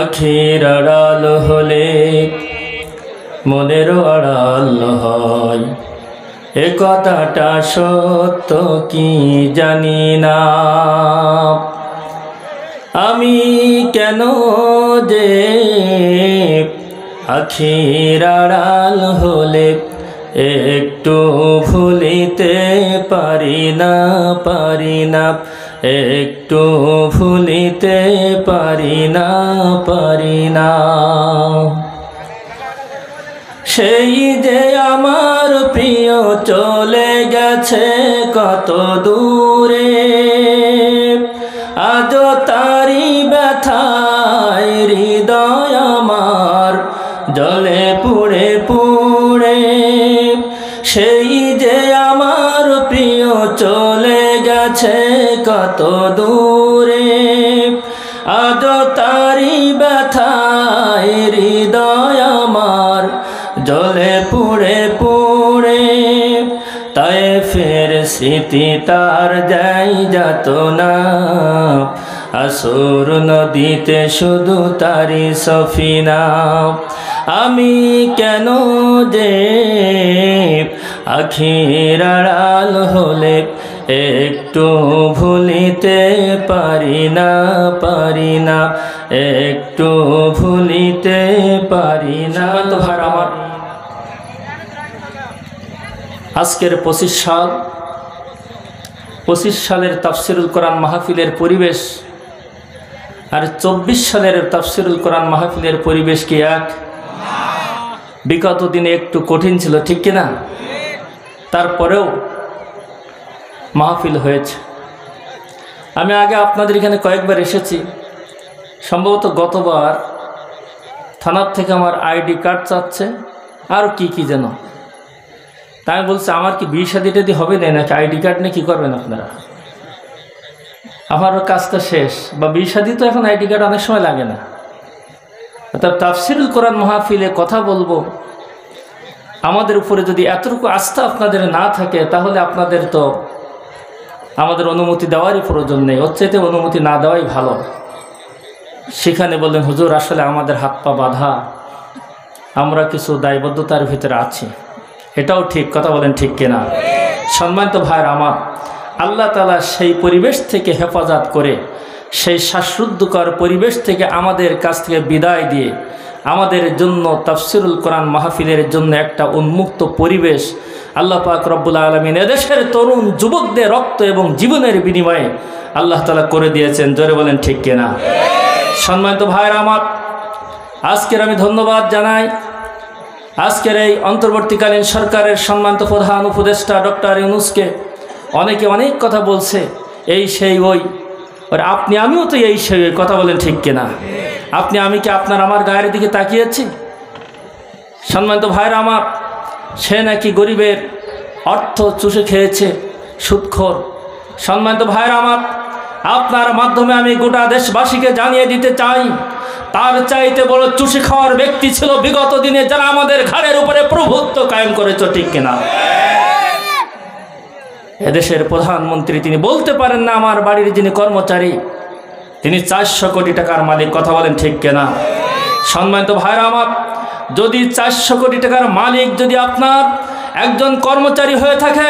আখির আড়াল হলে মনের আড়াল হয়, এ কথাটা সত্য কি জানি না। আমি কেন যে আখির আড়াল হলে একটু ভুলিতে পারি না, একটু ভুলিতে পারি না। সেই যে আমার প্রিয় চলে গেছে কত দূরে, আজ তারি ব্যথায় হৃদয় আমার জলে পুড়ে পুড়ে। সেই যে আমার প্রিয় চলে গেছে কত দূরে, আজ তারি ব্যথায় হৃদয় আমার জলে পুড়ে পুড়ে। তায়েফের স্মৃতি তার যাই যাত না, আসর নদীতে শুধু তারি সফিনা। আমি কেন যে আখির আড়াল হলে একটু ভুলিতে পারি না, একটু ভুলিতে পারি না। তো ভাই আমার আজকের 25 সালের তাফসিরুল কোরআন মাহফিলের পরিবেশ আর 24 সালের তাফসিরুল কোরআন মাহফিলের পরিবেশ কি এক? বিগত দিনে একটু কঠিন ছিল, ঠিক কিনা? তারপরেও মাহফিল হয়েছে। আমি আগে আপনাদের এখানে কয়েকবার এসেছি, সম্ভবত গতবার থানার থেকে আমার আইডি কার্ড চাচ্ছে আর কি যেন। তাই আমি বলছি আমার কি বিয়ে শাদী টাদি হবে না, নাকি আইডি কার্ড নিয়ে কী করবেন আপনারা? আমারও কাজটা শেষ, বা বিয়ে শাদী তো এখন আইডি কার্ড অনেক সময় লাগে না। অর্থাৎ তাফসিরুল কোরআন মাহফিলে কথা বলবো, আমাদের উপরে যদি এতটুকু আস্থা আপনাদের না থাকে তাহলে আপনাদের তো আমাদের অনুমতি দেওয়ারই প্রয়োজন নেই, ওর চাইতে অনুমতি না দেওয়াই ভালো। সেখানে বললেন হুজুর আসলে আমাদের হাত পা বাঁধা, আমরা কিছু দায়বদ্ধতার ভিতরে আছি। এটাও ঠিক কথা, বলেন ঠিক কিনা? সম্মানিত ভাইয়ের আমার, আল্লাহ তাআলা সেই পরিবেশ থেকে হেফাজত করে, সেই শ্বাসরুদ্ধকর পরিবেশ থেকে আমাদের কাছ থেকে বিদায় দিয়ে আমাদের জন্য তাফসিরুল কোরআন মাহফিলের জন্য একটা উন্মুক্ত পরিবেশ আল্লাহ পাক রব্বুল আলামিন এদেশের তরুণ যুবকদের রক্ত এবং জীবনের বিনিময়ে আল্লাহ তাআলা করে দিয়েছেন। জোরে বলেন ঠিক কিনা? সম্মানিত ভাইয়ের আমার, আজকের আমি ধন্যবাদ জানাই আজকের এই অন্তর্বর্তীকালীন সরকারের সম্মানিত প্রধান উপদেষ্টা ডক্টর ইউনূসকে। অনেকে অনেক কথা বলছে, এই সেই ওই, আপনি আমিও তো এই সেই ওই, কথা বলেন ঠিক কিনা? আপনি আমি কি আপনার আমার গায়ের দিকে তাকিয়েছি? সম্মানিত ভাইরা আমার, সে নাকি গরিবের অর্থ চুষে খেয়েছে, সুদখোর। সম্মানিত ভাইরা আমার, আপনার মাধ্যমে আমি গোটা দেশবাসীকে জানিয়ে দিতে চাই, তার চাইতে বড় চুষে খাওয়ার ব্যক্তি ছিল বিগত দিনে যারা আমাদের ঘাড়ের উপরে প্রভুত্ব কায়েম করেছে, ঠিক কিনা? এদেশের প্রধানমন্ত্রী তিনি বলতে পারেন না আমার বাড়ির যিনি কর্মচারী তিনি 400 কোটি টাকার মালিক, কথা বলেন ঠিক কিনা? সম্মানিত ভাইরা আমার, যদি 400 কোটি টাকার মালিক যদি আপনার একজন কর্মচারী হয়ে থাকে,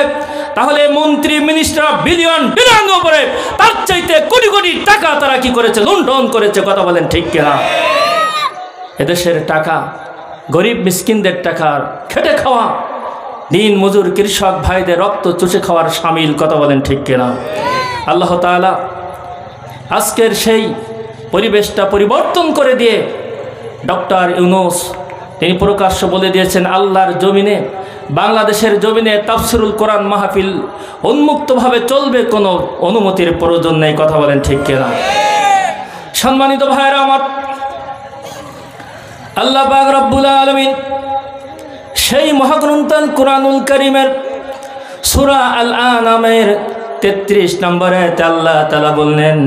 তাহলে মন্ত্রী মিনিস্টার বিলিয়ন উপরে তার চাইতে কোটি কোটি টাকা তারা কি করেছে? লুণ্ঠন করেছে, কথা বলেন ঠিক কিনা? এদেশের টাকা, গরিব মিসকিনদের টাকা খেটে খাওয়া, দিন মজুর কৃষক ভাইদের রক্ত চুষে খাওয়ার শামিল, কথা বলেন ঠিক কিনা? আল্লাহ তাআলা আজকের সেই পরিবেশটা পরিবর্তন করে দিয়ে ডক্টর ইউনূস তিনি প্রকাশ্য বলে দিয়েছেন, আল্লাহর জমিনে, বাংলাদেশের জমিনে তাফসিরুল কোরআন মাহফিল উন্মুক্তভাবে চলবে, কোনো অনুমতির প্রয়োজন নেই, কথা বলেন ঠিক কিনা? সম্মানিত ভাইরা আমার, আল্লাহ পাক রব্বুল আলামিন সেই মহাগ্রন্থ কুরআনুল কারীমের সূরা আল আনামের 33 নম্বর আয়াতে আল্লাহ তাআলা বললেন,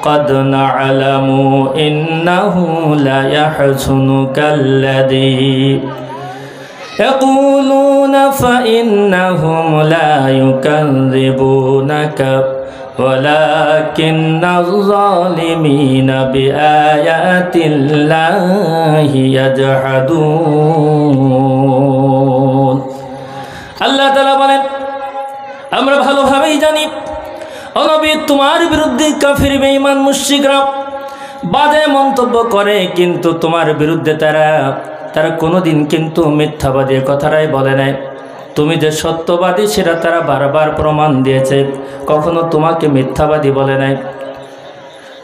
قد نعلم إنه لا يحزنك الذي يقولون فإنهم لا يكذبونك ওয়ালাকিন্নাজ যালিমিনা বিআয়াতিল্লাহি ইয়াজহাদুন। আল্লাহ তাআলা বলেন, আমরা ভালোভাবেই জানি ও নবী, তোমার বিরুদ্ধে কাফির বেঈমান মুশরিকরা বাজে মন্তব্য করে, কিন্তু তোমার বিরুদ্ধে তারা কোনোদিন কিন্তু মিথ্যাবাদী কথাটাই বলে নাই। তুমি যে সত্যবাদী সেটা তারা বারবার প্রমাণ দিয়েছে, কখনো তোমাকে মিথ্যাবাদী বলে নাই।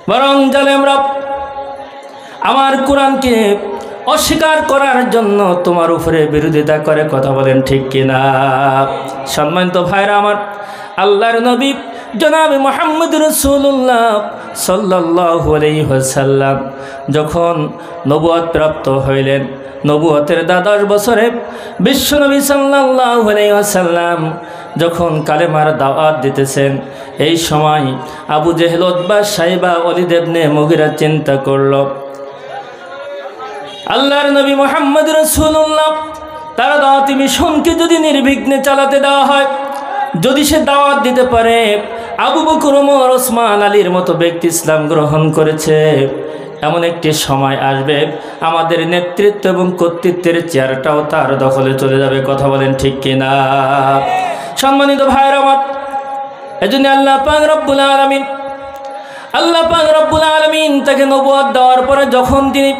বরং জালেমরা আমার কোরআনকে অস্বীকার করার জন্য তোমার উপরে বিরোধিতা করে কথা বলেন, ঠিক কিনা? সম্মানিত ভাইরা আমার, আল্লাহর নবী জনাবে মুহাম্মদ রাসূলুল্লাহ সাল্লাল্লাহু আলাইহি ওয়াসাল্লাম যখন নবুয়ত প্রাপ্ত হইলেন, নবুয়তের 10 বছরে বিশ্বনবী সাল্লাল্লাহু আলাইহি ওয়াসাল্লাম যখন কালেমার দাওয়াত দিতেছেন, এই সময় আবু জেহেল, উতবা, সাইবা, ওয়ালিদ ইবনে মুগিরা চিন্তা করল, আল্লাহর নবী মুহাম্মদ রাসূলুল্লাহ তার দাওয়াতি মিশনকে যদি নির্বিঘ্নে চালাতে দেওয়া হয়, যদি সে দাওয়াত দিতে পারে, আবু বকর, ওমর, ওসমান, আলীর মতো ব্যক্তি ইসলাম গ্রহণ করেছে, এমন একটি সময় আসবে আমাদের নেতৃত্ব এবং কর্তৃত্বের চেয়ারটাও তার দখলে চলে যাবে। কথা বলেন, ঠিক কিনা? সম্মানিত ভাইরা আমার, এজন্য আল্লাহ পাক রব্বুল আলামিন তাকে নবুয়ত দেওয়ার পরে যখন তিনি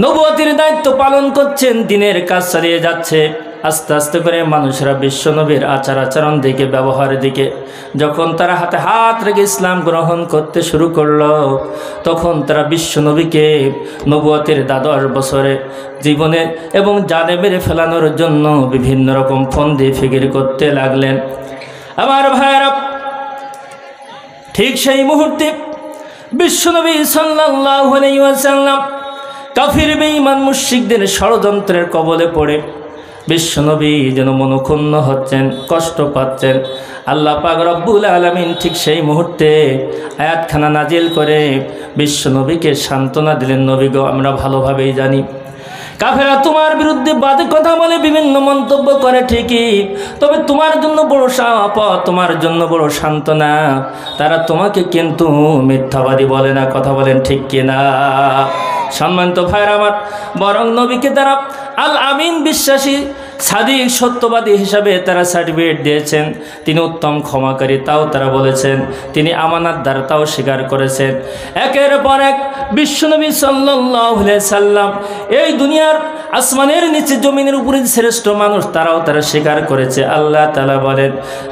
নবুয়তের দায়িত্ব পালন করছেন, দিনের কাজ চালিয়ে যাচ্ছে, আস্তে আস্তে করে মানুষরা বিশ্বনবীর আচার আচরণ দিকে, ব্যবহারের দিকে যখন তারা হাতে হাত রেখে ইসলাম গ্রহণ করতে শুরু করলো, তখন তারা বিশ্বনবীকে নবুয়তের 10 বছরে জীবনে এবং জানে মেরে ফেলানোর জন্য বিভিন্ন রকম ফন্দি ফিকির করতে লাগলেন। আমার ভাইয়েরা, ঠিক সেই মুহূর্তে বিশ্বনবী সাল্লাল্লাহু আলাইহি ওয়াসাল্লাম কাফির বেঈমান মুশরিকদের ষড়যন্ত্রের কবলে পড়ে বিশ্বনবী যেন মনক্ষুণ্ণ হচ্ছেন, কষ্ট পাচ্ছেন। আল্লাহ পাক রব্বুল আলামিন ঠিক সেই মুহূর্তে আয়াতখানা নাজিল করে বিশ্বনবীকে সান্ত্বনা দিলেন, নবী গো, আমরা ভালোভাবেই জানি কাফেরা তোমার বিরুদ্ধে বাজে কথা বলে, বিভিন্ন মন্তব্য করে ঠিকই, তবে তোমার জন্য বড় সাপদ, তোমার জন্য বড় সান্ত্বনা, তারা তোমাকে কিন্তু মিথ্যাবাদী বলে না। কথা বলেন, ঠিক কিনা? সম্মানিত ভাইরা আমার, বরং নবীকে তারা আল আমিন, বিশ্বাসী, সাদিক, সত্যবাদী হিসাবে তারা সার্টিফিকেট দিয়েছেন। তিনি উত্তম ক্ষমাকারী, তাও তারা বলেছেন। তিনি আমানতদার, তাও স্বীকার করেছেন। একের পর এক বিশ্বনবী সাল্লাল্লাহু আলাইহি সাল্লাম এই দুনিয়ার আসমানের নিচে জমিনের উপরে শ্রেষ্ঠ মানুষ, তারা স্বীকার করেছে। আল্লাহ তাআলা বলেন,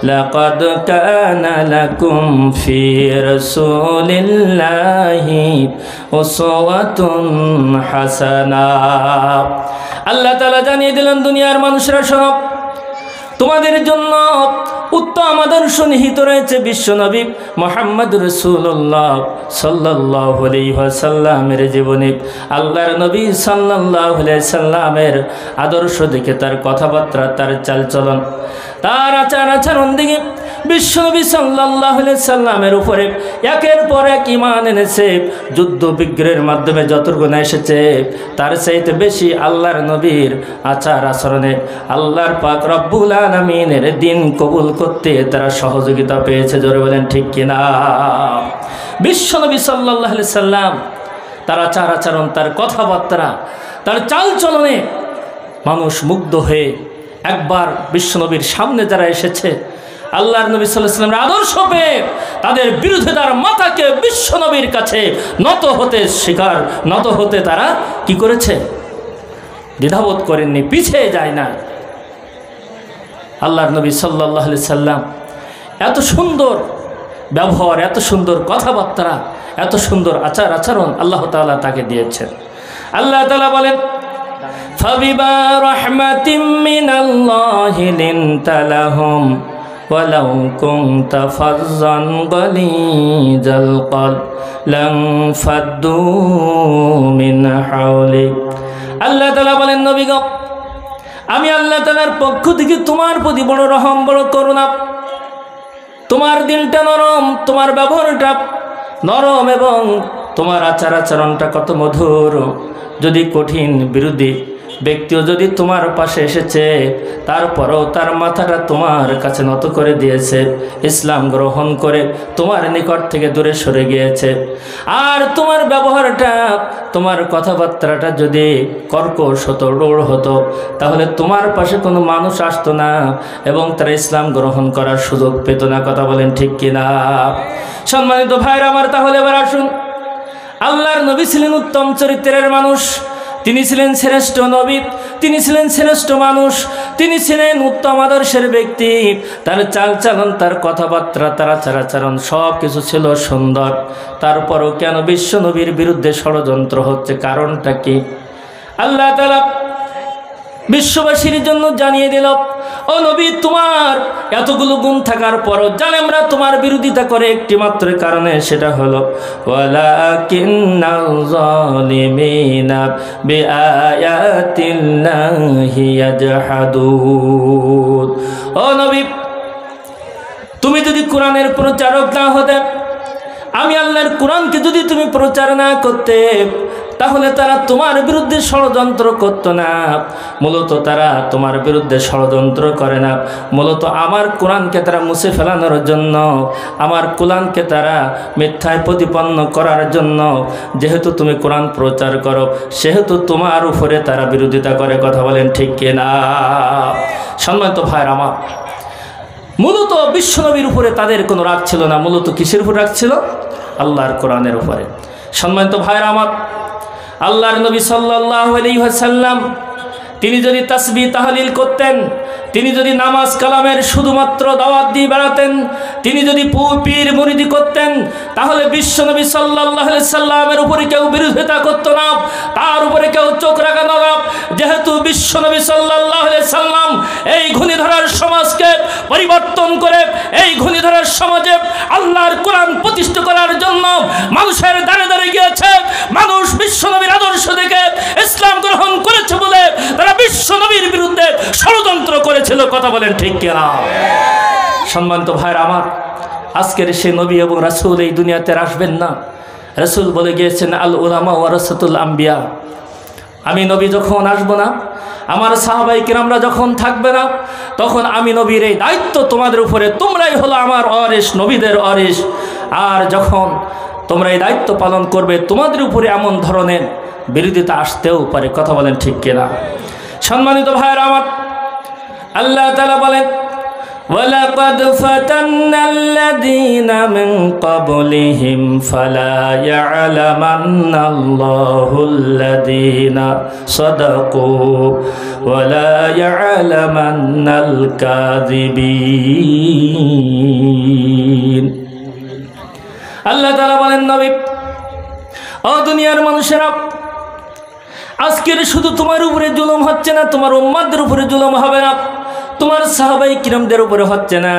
লাকাদ কানা লাকুম ফি রাসূলিল্লাহি উসওয়াতুন হাসানাহ। আল্লাহ তাআলা জানিয়ে দিলেন, দুনিয়ার মানুষরা শোনো, তোমাদের জন্য উত্তম আদর্শ নিহিত রয়েছে বিশ্বনবী মুহাম্মদ রাসূলুল্লাহ সাল্লাল্লাহু আলাইহি ওয়াসাল্লামের জীবনে। আল্লাহর নবী সাল্লাল্লাহু আলাইহি সাল্লামের আদর্শ দেখে, তার কথাবার্তা, তার চালচলন, তার আচার আচরণ দেখে বিশ্বনবী সাল্লাল্লাহু আলাইহি সাল্লামের উপরে একের পর এক ঈমান এনেছে। যুদ্ধ বিগ্রহের মাধ্যমে যতটুকু এসেছে, তার চাইতে বেশি আল্লাহর নবীর আচার আচরণে আল্লাহর পাক রব্বুল আলামিনের দিন কবুল করতে তারা সহযোগিতা পেয়েছে। জোরে বলেন, ঠিক কিনা? বিশ্বনবী সাল্লাল্লাহু আলাইহি সাল্লাম তার আচার আচরণ, তার কথাবার্তা, তার চালচলনে মানুষ মুগ্ধ হয়ে একবার বিশ্বনবীর সামনে যারা এসেছে, আল্লাহর নবী সাল্লাল্লাহু আলাইহি ওয়াসাল্লামের আদর্শ পেয়ে তাদের বিরোধিতার মাথাকে বিশ্বনবীর কাছে নত হতে তারা কি করেছে? দ্বিধাবোধ করেননি, পিছিয়ে যায় না। আল্লাহর নবী সাল্লাল্লাহু আলাইহি সাল্লাম এত সুন্দর ব্যবহার, এত সুন্দর কথাবার্তা, এত সুন্দর আচার আচরণ আল্লাহ তাআলা তাকে দিয়েছেন। আল্লাহ তাআলা বলেন, ফাবিমা রাহমাতিম মিনাল্লাহি লিনতা লাহুম ওয়ালাউ কুনতা ফাজ্জান গালিজাল কলব লানফাদ্দু মিন হাওলিক। আল্লাহ তাআলা বলেন, নবী গো, আমি আল্লাহ তাআলার পক্ষ থেকে তোমার প্রতি বড় রহম, বড় করুণা। তোমার দিলটা নরম, তোমার ব্যবহারটা নরম এবং তোমার আচার আচরণটা কত মধুর। যদি কঠিন বিরোধী ব্যক্তিও যদি তোমার পাশে এসেছে, তারপরেও তার মাথাটা তোমার কাছে নত করে দিয়েছে, ইসলাম গ্রহণ করে তোমার নিকট থেকে দূরে সরে গিয়েছে, আর তোমার ব্যবহারটা, তোমার কথাবার্তাটা যদি কর্কশ হতো, রূঢ় হতো, তাহলে তোমার পাশে কোনো মানুষ আসতো না এবং তারা ইসলাম গ্রহণ করার সুযোগ পেত না। কথা বলেন ঠিক কিনা? সম্মানিত ভাইরা আমার, তাহলে এবার আসুন, আল্লাহর নবী ছিলেন উত্তম চরিত্রের মানুষ, তিনি ছিলেন শ্রেষ্ঠ নবী, তিনি ছিলেন শ্রেষ্ঠ মানুষ, তিনি ছিলেন উত্তম আদর্শের ব্যক্তি, তার চালচালন, তার কথাবার্তা, তার আচার-আচরণ সব কিছু ছিল সুন্দর। তারপরও কেন বিশ্ব নবীর বিরুদ্ধে ষড়যন্ত্র হচ্ছে? কারণটা কি? আল্লাহ তাআলা বিশ্ববাসীর জন্য জানিয়ে দিল, ও নবী, তোমার এতগুলো গুণ থাকার পরও জালেমরা তোমার বিরোধিতা করে একটি মাত্র কারণে, সেটা হলো ওয়ালাকিন্নাল যালিমিনা বিআয়াতিল্লাহি ইয়াজহাদুন। ও নবী, তুমি যদি কোরআনের প্রচারক না হতে, আমি আল্লাহর কোরআনকে যদি তুমি প্রচার না করতে, তাহলে তারা তোমার বিরুদ্ধে ষড়যন্ত্র করতো না। মূলত তারা তোমার বিরুদ্ধে ষড়যন্ত্র করে না, মূলত আমার কোরআনকে তারা মুছে ফেলানোর জন্য, আমার কোরআনকে তারা মিথ্যায় প্রতিপন্ন করার জন্য। যেহেতু তুমি কোরআন প্রচার করো, সেহেতু তোমার উপরে তারা বিরোধিতা করে। কথা বলেন ঠিক কিনা? সম্মানিত ভাইরা আমার, মূলত বিশ্বনবীর উপরে তাদের কোনো রাগ ছিল না, মূলত কিসের উপর রাগ ছিল? আল্লাহর কোরআনের উপরে। সম্মানিত ভাইরা আমার, আল্লাহর নবী সাল্লাল্লাহু আলাইহি ওয়াসাল্লাম তিনি যদি তাসবিহ তাহলিল করতেন, তিনি যদি নামাজ কালামের শুধুমাত্র দাওয়াত দিয়ে বেড়াতেন, তিনি যদি পীর মুরিদি করতেন, তাহলে বিশ্বনবী সাল্লাল্লাহু আলাইহি সাল্লামের উপরে কেউ বিরোধিতা করতো না, তার উপরে কেউ চোখ রাখা না। যেহেতু বিশ্বনবী সাল্লাল্লাহু আলাইহি সাল্লাম এই ঘূর্ণিধরার সমাজকে পরিবর্তন করে, এই ঘূর্ণিধরার সমাজে আল্লাহর কোরআন প্রতিষ্ঠা করার জন্য মানুষের দ্বারে দ্বারে গিয়েছে। মানুষ বিশ্বনবীর আদর্শ দেখে ইসলাম গ্রহণ করেছে বলে তারা বিশ্বনবীর বিরুদ্ধে ষড়যন্ত্র করেছিল। কথা বলেন ঠিক কিনা? সম্মানিত ভাইরা আমার, আজকের সে নবী এবং রাসূল এই দুনিয়াতে আসবেন না। রাসূল বলে গিয়েছেন, আল উলামা ওয়ারাসাতুল আম্বিয়া। আমি নবী যখন আসবো না, আমার সাহাবায়ে কিরামরা যখন থাকবে না, তখন আমি নবীর এই দায়িত্ব তোমাদের উপরে, তোমরাই হলো আমার ওয়ারিস, নবীদের ওয়ারিস। আর যখন তোমরা এই দায়িত্ব পালন করবে, তোমাদের উপরে এমন ধরনের বিরোধিতা আসতেও পারে। কথা বলেন ঠিক কিনা? সম্মানিত ভাইরা আমার, আল্লাহ তাআলা বলেন, ওয়ালাকাদ ফাতান্নাল্লাযীনা মিন ক্বাবলিহিম ফালা ইয়া'লামান্নাল্লাহুল্লাযীনা সাদাকু ওয়ালা ইয়া'লামান্নাল কাযিবিন। আল্লাহ তাআলা বলেন, নবী, ও দুনিয়ার মানুষেরা, আজকের শুধু তোমার উপরে জুলুম হচ্ছে না, তোমার উম্মতদের উপরে জুলুম হবে না, তোমার সাহাবায়ে কিরামদের উপরে হচ্ছে না।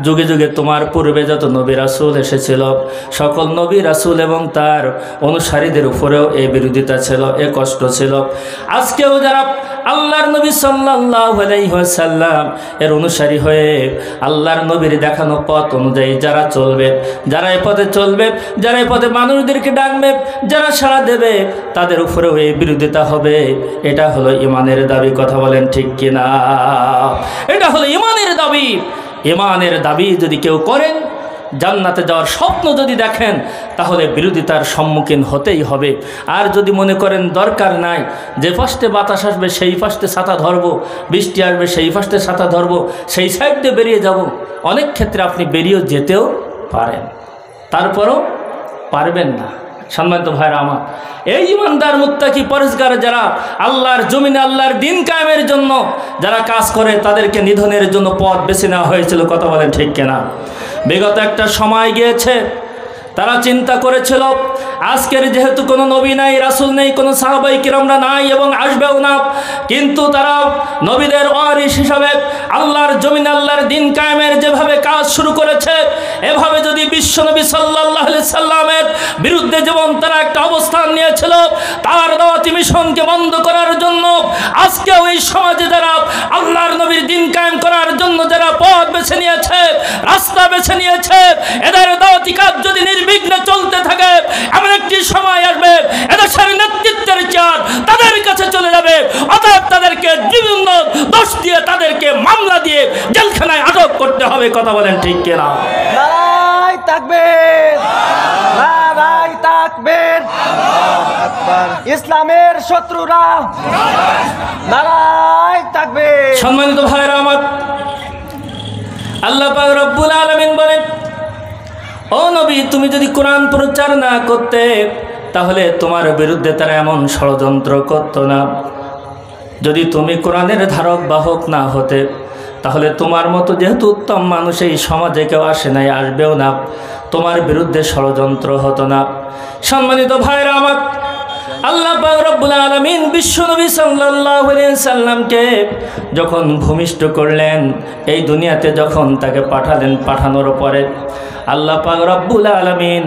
যুগে যুগে তোমার পূর্বে যত নবী রাসূল এসেছিল, সকল নবী রাসূল এবং তার অনুসারীদের উপরেও এই বিরোধিতা ছিল, এই কষ্ট ছিল। আজকেও যারা আল্লাহর নবী সাল্লাল্লাহু আলাইহি ওয়াসাল্লাম এর অনুসারী হয়ে আল্লাহর নবীর দেখানো পথ অনুযায়ী যারা চলবে, যারা এই পথে চলবে, যারা এই পথে মানুষদেরকে ডাকবে, যারা সাড়া দেবে, তাদের উপরেও এই বিরোধিতা হবে। এটা হলো ঈমানের দাবি। কথা বলেন ঠিক কিনা? এটা হলো ঈমানের দাবি। ঈমানের দাবি যদি কেউ করেন, জান্নাতে যাওয়ার স্বপ্ন যদি দেখেন, তাহলে বিরোধিতার সম্মুখীন হতেই হবে। আর যদি মনে করেন দরকার নাই, যে ফার্স্টে বাতাস আসবে সেই ফার্স্টে ছাতা ধরবো, বৃষ্টি আসবে সেই ফার্স্টে ছাতা ধরবো, সেই সাইড দিয়ে বেরিয়ে যাব, অনেক ক্ষেত্রে আপনি বেরিয়েও যেতেও পারেন, তারপরও পারবেন না। সম্মানিত ভাইরা আমার, এই ইমানদার মুত্তাকি পরেজগার যারা আল্লাহর জমিনে আল্লাহর দিন কায়েমের জন্য যারা কাজ করে, তাদেরকে নিধনের জন্য পথ বেছে নেওয়া হয়েছিল। কথা বলেন ঠিক কিনা? বিগত একটা সময় গিয়েছে, তারা চিন্তা করেছিল আজকের যেহেতু কোনো নবী নাই, রাসূল নেই, কোনো সাহাবায়ে কিরামরা নাই এবং আসবেও না, কিন্তু তারা নবীদের ওয়ারিস হিসাবে আল্লাহর জমিনে আল্লাহর দিন কায়েমের যেভাবে কাজ শুরু করেছে, এভাবে যদি বিশ্বনবী সাল্লাল্লাহু আলাইহি সাল্লামের বিরুদ্ধে যেমন তারা একটা অবস্থান নিয়েছিল, তার দাওয়াতি মিশনকে বন্ধ করার জন্য, আজকেও এই সমাজে যারা আল্লাহর নবীর দিন কায়েম করার জন্য যারা পথ বেছে নিয়েছে, রাস্তা বেছে নিয়েছে, এদের দাওয়াতি কাজ যদি নির্বিঘ্নে চলতে থাকে, এমন একটি সময় আসবে এদেশের নেতৃত্বের চেয়ার তাদের কাছে চলে যাবে। অতএব দিয়ে তাদেরকে মামলা দিয়ে জেলখানায় আটক করতে হবে। কথা বলেন ঠিক কিনা? নারায়ে তাকবীর, নারায়ে তাকবীর। ইসলামের শত্রুরা নারায়ে তাকবীর। সম্মানিত ভাইরা আমার, আল্লাহ পাক রব্বুল আলামিন বলেন, ও নবী, তুমি যদি কোরআন প্রচার না করতে তাহলে তোমার বিরুদ্ধে তারা এমন ষড়যন্ত্র করতো না। যদি তুমি কোরআনের ধারক বাহক না হতে তাহলে তোমার মতো যেহেতু উত্তম মানুষ এই সমাজে কেউ আসে নাই, আসবেও না, তোমার বিরুদ্ধে ষড়যন্ত্র হতো না। সম্মানিত ভাইরা আমার, আল্লাহ পাক রব্বুল আলামিন বিশ্বনবী সাল্লাল্লাহু আলাইহি সাল্লামকে যখন ভূমিষ্ঠ করলেন, এই দুনিয়াতে যখন তাকে পাঠালেন, পাঠানোর পরে আল্লাহ পাক রব্বুল আলামিন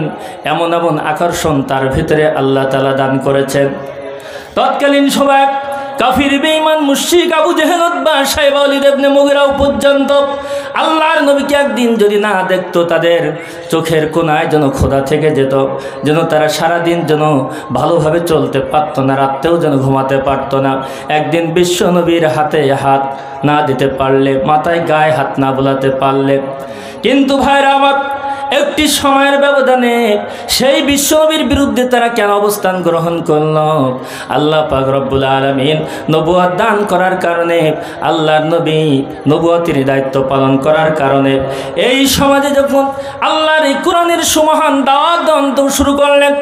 এমন এমন আকর্ষণ তার ভিতরে আল্লাহ তাআলা দান করেছেন। তৎকালীন সময় কাফির বেঈমান মুশরিক আবু জেহেল, উতবা, শাইবা, ওয়ালিদ ইবনে মুগীরাও পর্যন্ত আল্লাহর নবীকে একদিন যদি না দেখতো তাদের চোখের কোণায় যেন ক্ষুধা থেকে যেত, যেন তারা সারাদিন যেন ভালোভাবে চলতে পারত না, রাত্রেও যেন ঘুমাতে পারত না। একদিন বিশ্ব নবীর হাতে হাত না দিতে পারলে, মাথায় গায়ে হাত না বোলাতে পারলে, কিন্তু ভাইরা আমার, একটি সময়ের ব্যবধানে সেই বিশ্বনবীর বিরুদ্ধে তারা কেন অবস্থান গ্রহণ করল? আল্লাহ পাক রব্বুল আলামিন নবুয়ত দান করার কারণে, আল্লাহর নবী নবুয়তের দায়িত্ব পালন করার কারণে এই সমাজে যখন আল্লাহর এই কোরআনের সুমহান দাওয়াত দেওয়া শুরু করলেন,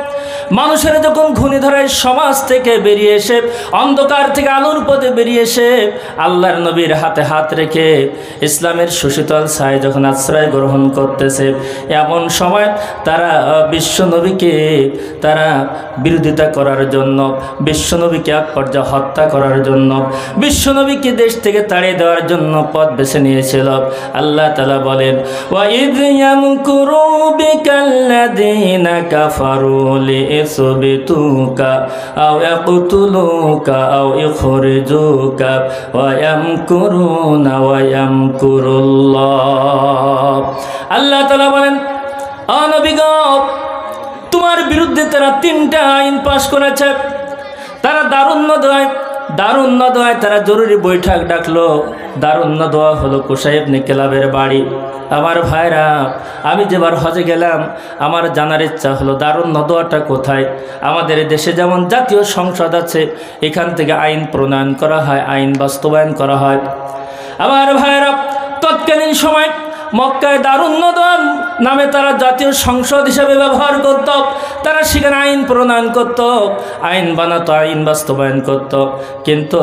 মানুষের যখন ঘূর্ণিধরের সমাজ থেকে বেরিয়ে এসে, অন্ধকার থেকে আলোর পথে বেরিয়ে এসে আল্লাহর নবীর হাতে হাত রেখে ইসলামের সুশীতল ছায় যখন আশ্রয় গ্রহণ করতেছে, এমন সময় তারা বিশ্বনবীকে তারা বিরোধিতা করার জন্য, বিশ্বনবীকে এক পর্যায়ে হত্যা করার জন্য, বিশ্বনবীকে দেশ থেকে তাড়িয়ে দেওয়ার জন্য পথ বেছে নিয়েছিল। আল্লাহ তাআলা বলেন, ওয়াইদ ইয়ামকুরু বিকাল্লাযীনা কাফারু লিইসবিতুকা আও ইয়াকতুলুকা আও ইখরিজুকা ওয়া ইয়ামকুরুনা ওয়া ইয়ামকুরুল্লাহ। আল্লাহ তাআলা বলেন, ও নবী গো, তোমার বিরুদ্ধে তারা 3টা আইন পাশ করেছে। তারা দারুন নদওয়ায় তারা জরুরি বৈঠক ডাকলো। দারুন নদওয়া হলো কুসাই ইবনে কিলাবের বাড়ি। আমার ভাইরা, আমি যেবার হজে গেলাম, আমার জানার ইচ্ছা হলো দারুন নদওয়াটা কোথায়। আমাদের দেশে যেমন জাতীয় সংসদ আছে, এখান থেকে আইন প্রণয়ন করা হয়, আইন বাস্তবায়ন করা হয়। আমার ভাইরা, তৎকালীন সময় মক্কায় দারুন নদওয়া নামে তারা জাতীয় সংসদ হিসাবে ব্যবহার করত। তারা সেখানে আইন প্রণয়ন করত, আইন বানাতো, আইন বাস্তবায়ন করত। কিন্তু